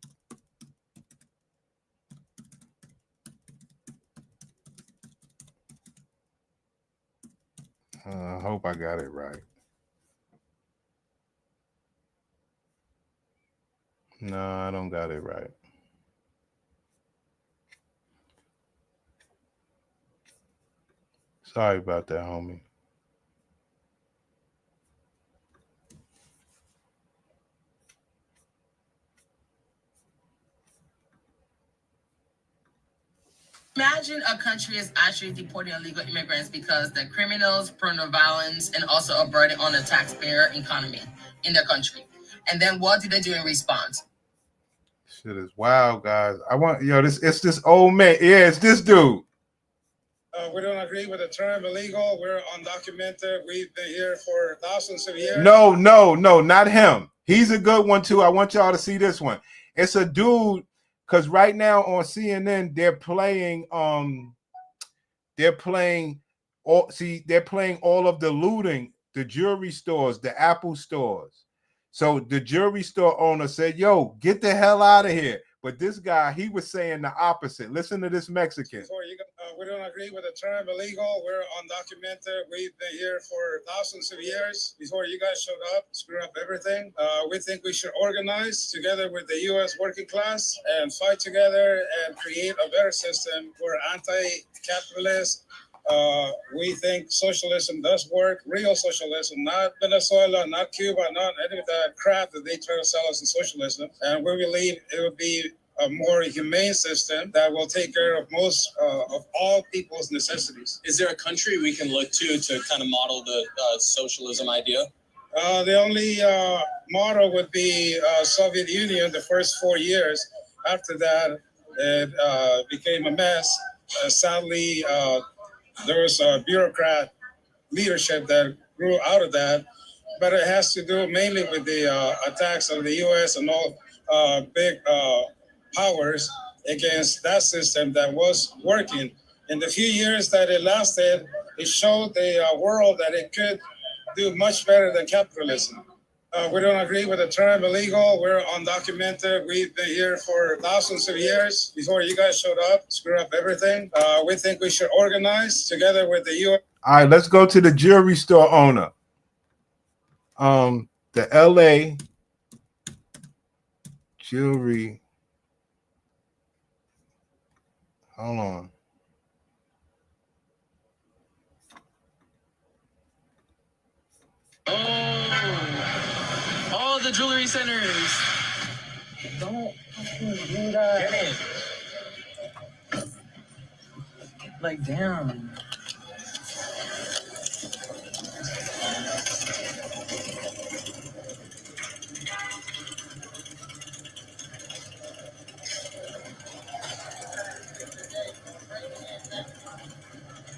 I hope I got it right. No, I don't got it right. Sorry about that, homie. Imagine a country is actually deporting illegal immigrants because they're criminals, promote violence, and also a burden on the taxpayer economy in their country. And then what do they do in response? Shit is wild, guys. It's this old man. Yeah, it's this dude. We don't agree with the term illegal. We're undocumented. We've been here for thousands of years. No, not him. He's a good one too. I want y'all to see this one. It's a dude, because right now on CNN they're playing all of the looting, the jewelry stores, the Apple stores. So the jewelry store owner said, yo, get the hell out of here. But this guy, he was saying the opposite. Listen to this Mexican. We don't agree with the term illegal. We're undocumented. We've been here for thousands of years. Before you guys showed up, screw up everything. We think we should organize together with the U.S. working class and fight together and create a better system. We're anti-capitalist. We think socialism does work, real socialism, not Venezuela, not Cuba, not any of that crap that they try to sell us in socialism. And we believe it would be a more humane system that will take care of most of all people's necessities. Is there a country we can look to kind of model the socialism idea? The only model would be Soviet Union the first 4 years. After that, it became a mess. Sadly, there was a bureaucrat leadership that grew out of that, but it has to do mainly with the attacks of the U.S. and all big powers against that system that was working. In the few years that it lasted, it showed the world that it could do much better than capitalism. We don't agree with the term illegal. We're undocumented. We've been here for thousands of years. Before you guys showed up, screw up everything. We think we should organize together with the U.S. All right, let's go to the jewelry store owner. The LA jewelry. Hold on. All the jewelry centers. Don't fucking do that. Like, damn.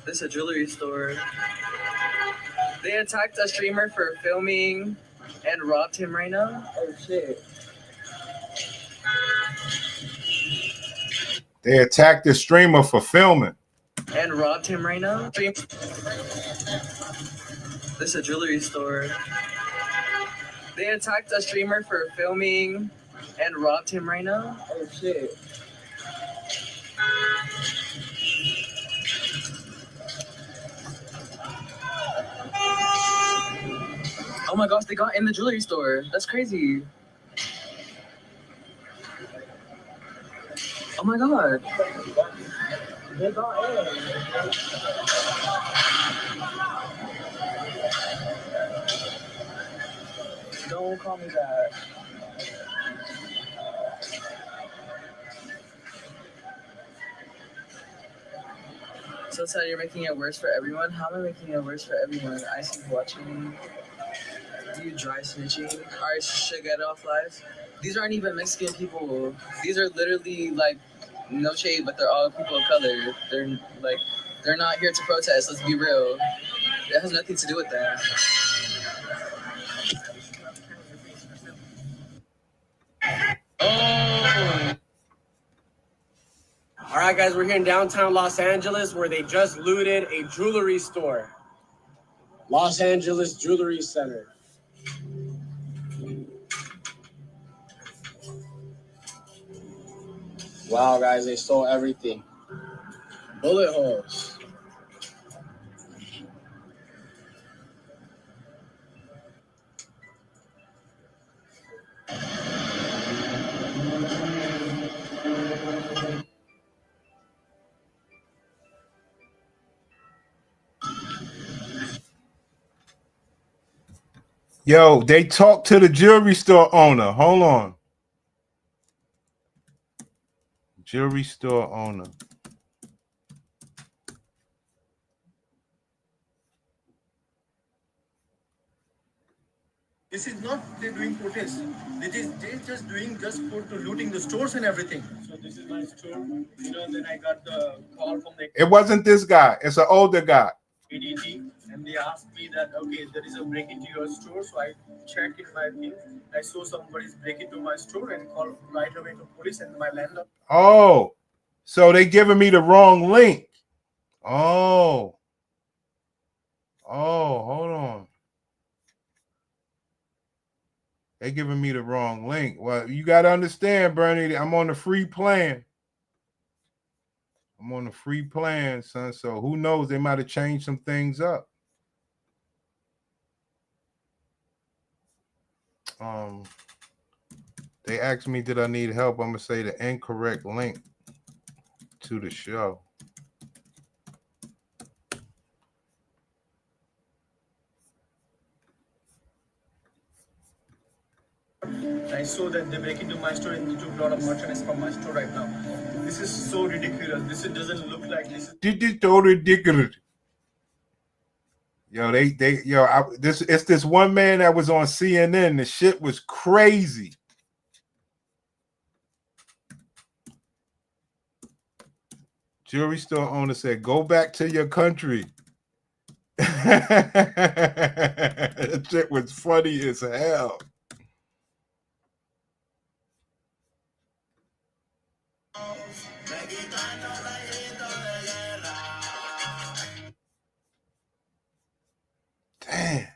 This is a jewelry store. They attacked a streamer for filming and robbed him right now? Oh, shit. They attacked the streamer for filming. And robbed him right now? This is a jewelry store. They attacked a streamer for filming and robbed him right now? Oh, shit. Oh my gosh, they got in the jewelry store. That's crazy. Oh my god. They got in. Don't call me that. So sad you're making it worse for everyone. How am I making it worse for everyone? I see watching you dry snitching. Alright, should get off live. These aren't even Mexican people. These are literally like no shade, but they're all people of color. They're not here to protest. Let's be real. That has nothing to do with that. All right, guys, we're here in downtown Los Angeles where they just looted a jewelry store. Los Angeles Jewelry Center. Wow, guys, they stole everything. Bullet holes. Yo, they talked to the jewelry store owner. Hold on. Jewelry store owner. This is not they're doing protest. They're just doing for looting the stores and everything. So this is my store. You know, then I got the call from the It wasn't this guy. It's an older guy. ADT, and they asked me that okay, there is a break into your store. So I checked in my thing. I saw somebody's break into my store and called right away to police and my landlord. Oh, so they giving me the wrong link. Oh, hold on. They giving me the wrong link. Well, you got to understand, Bernie, I'm on the free plan. I'm on the free plan, son. So who knows? They might have changed some things up. They asked me, did I need help? I'm going to say the incorrect link to the show. I saw that they break into my store and they took a lot of merchandise from my store right now. This is so ridiculous. This doesn't look like this. This is so ridiculous. Yo, it's this one man that was on CNN. The shit was crazy. Jewelry store owner said, "Go back to your country." That shit was funny as hell. Damn.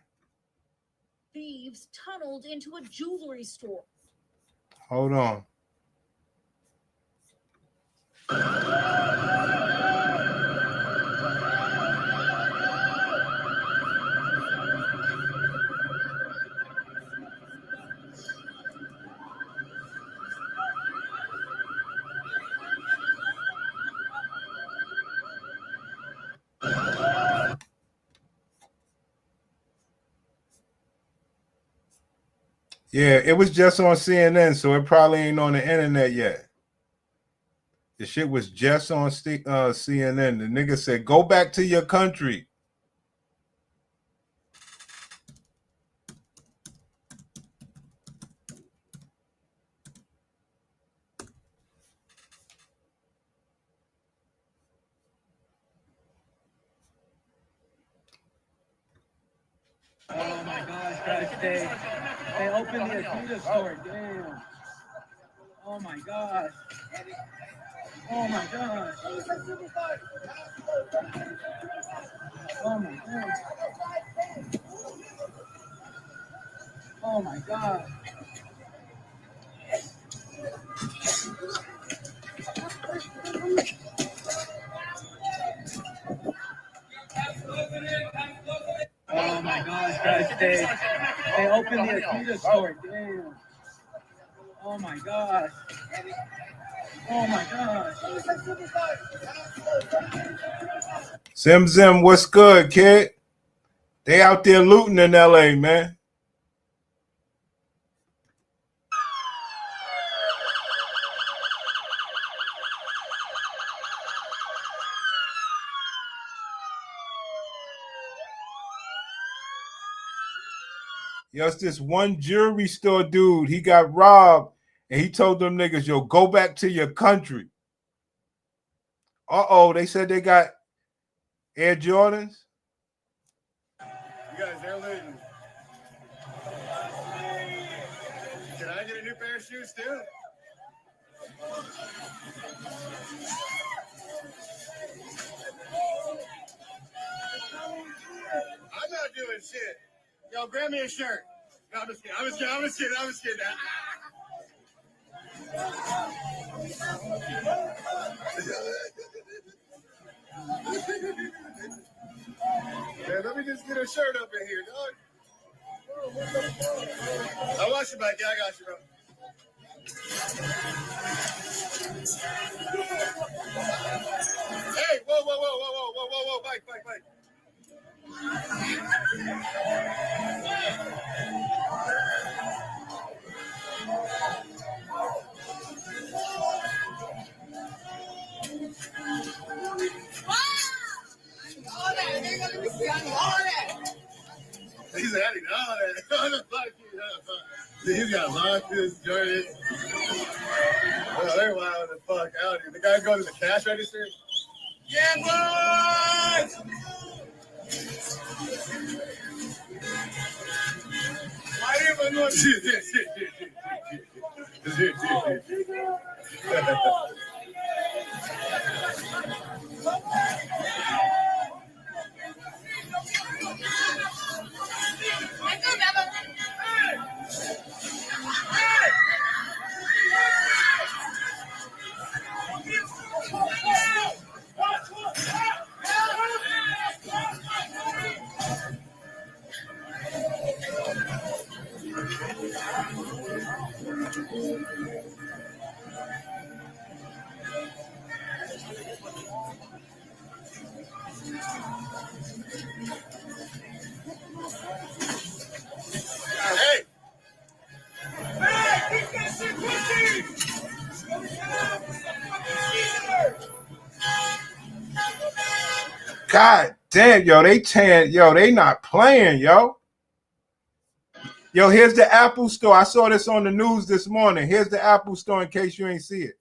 Thieves tunneled into a jewelry store. Hold on. Yeah, it was just on CNN, so it probably ain't on the internet yet. The shit was just on CNN. The nigga said, "Go back to your country." Oh my gosh, guys, they opened the Adidas store. Damn. Oh my gosh. Oh my gosh. Oh my gosh. Oh my god. Oh my gosh, guys, they opened the Adidas store. Damn. Oh my gosh. Oh my gosh. Zim, what's good, kid? They out there looting in LA, man. Yo, it's this one jewelry store dude. He got robbed, and he told them niggas, yo, go back to your country. Uh-oh, they said they got Air Jordans. You guys, they're looting. Can I get a new pair of shoes too? I'm not doing shit. Yo, grab me a shirt. No, I'm just kidding. I'm just kidding. Man, let me just get a shirt up in here, dog. I'll watch you back. Yeah, I got you, bro. Hey, whoa, bike. He said, I didn't know that. He's got Marcus, Jordan. Oh, they're wild the fuck out here. The guy goes to the cash register. Yeah, boys! Why even know shit? Hey! God damn, yo, they not playing, yo. Yo, here's the Apple Store. I saw this on the news this morning. Here's the Apple Store in case you ain't see it.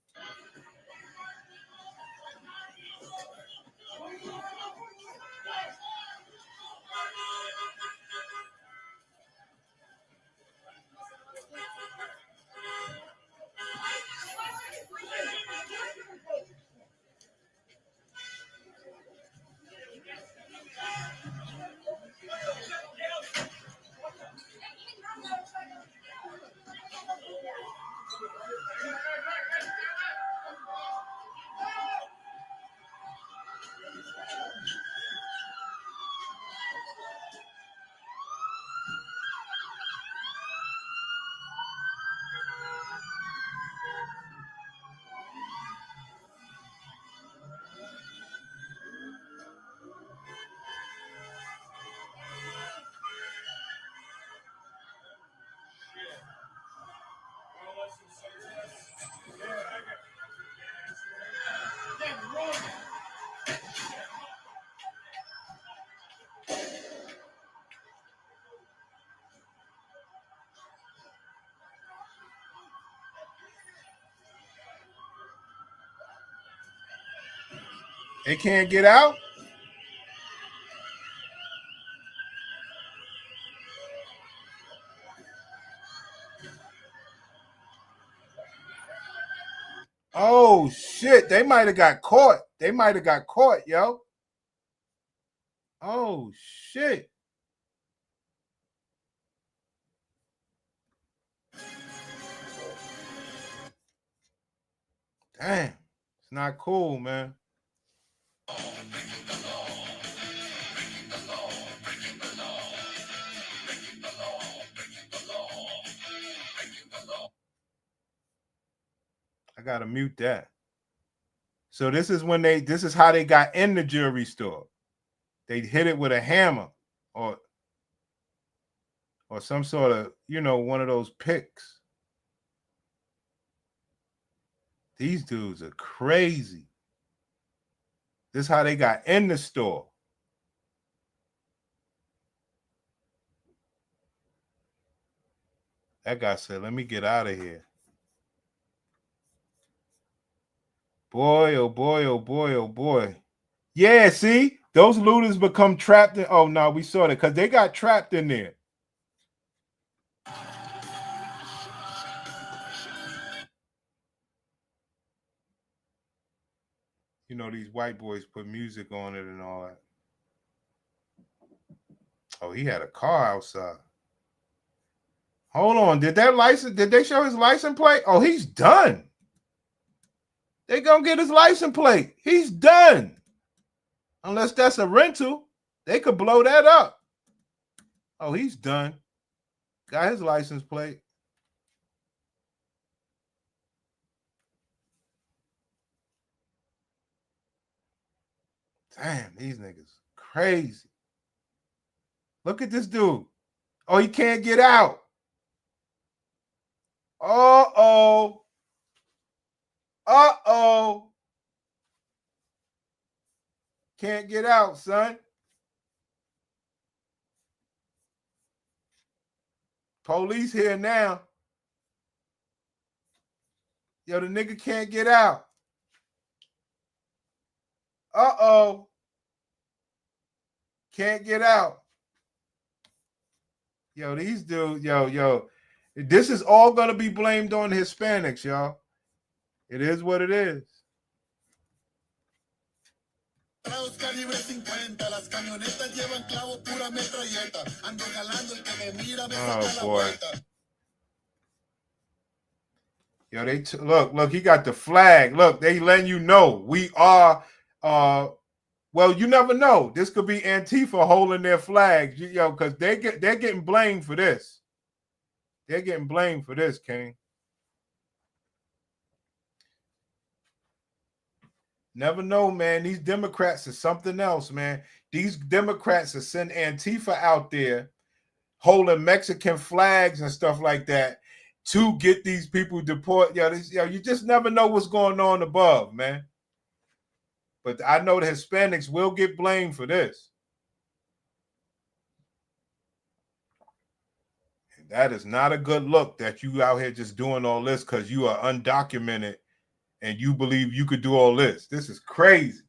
They can't get out? Oh, shit. They might have got caught. Yo. Oh, shit. Damn. It's not cool, man. I gotta mute that. So this is how they got in the jewelry store. They hit it with a hammer or some sort of, one of those picks. These dudes are crazy. This is how they got in the store. That guy said, let me get out of here. Boy, oh boy, oh boy, oh boy. Yeah, see? Those looters become trapped in. Oh, no, we saw that because they got trapped in there. You know, these white boys put music on it and all that. Oh, he had a car outside. Hold on. Did they show his license plate? Oh, he's done. They gonna get his license plate. He's done. Unless that's a rental. They could blow that up. Oh, he's done. Got his license plate. Damn, these niggas crazy. Look at this dude. Oh, he can't get out. Uh-oh. Uh-oh. Can't get out, son. Police here now. Yo, the nigga can't get out. Uh-oh. Can't get out. Yo, these dudes, yo. This is all going to be blamed on the Hispanics, y'all. It is what it is. Oh, boy. Yo, look, he got the flag. Look, they letting you know we are, well, you never know. This could be Antifa holding their flags, yo, because they're getting blamed for this. They're getting blamed for this, King. Never know, man. These Democrats are something else, man. These Democrats are sending Antifa out there holding Mexican flags and stuff like that to get these people deported. You just never know what's going on above, man. But I know the Hispanics will get blamed for this. And that is not a good look that you out here just doing all this because you are undocumented and you believe you could do all this. This is crazy.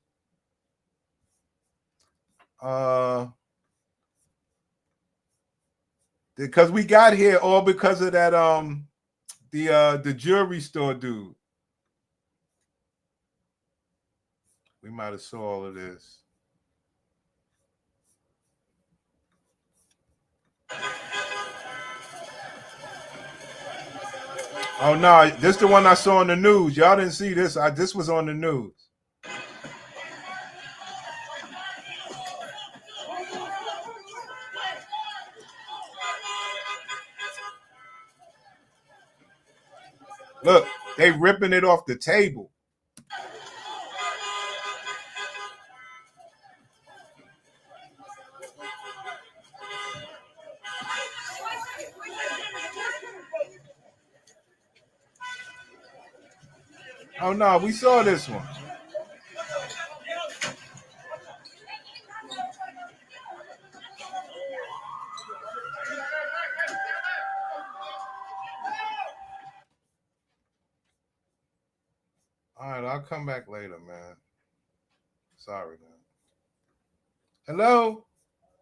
Because we got here all because of that the jewelry store dude. We might have saw all of this. Oh no, this is the one I saw on the news. Y'all didn't see this. This was on the news. Look, they ripping it off the table. Oh no, we saw this one. All right, I'll come back later, man. Sorry, man. Hello?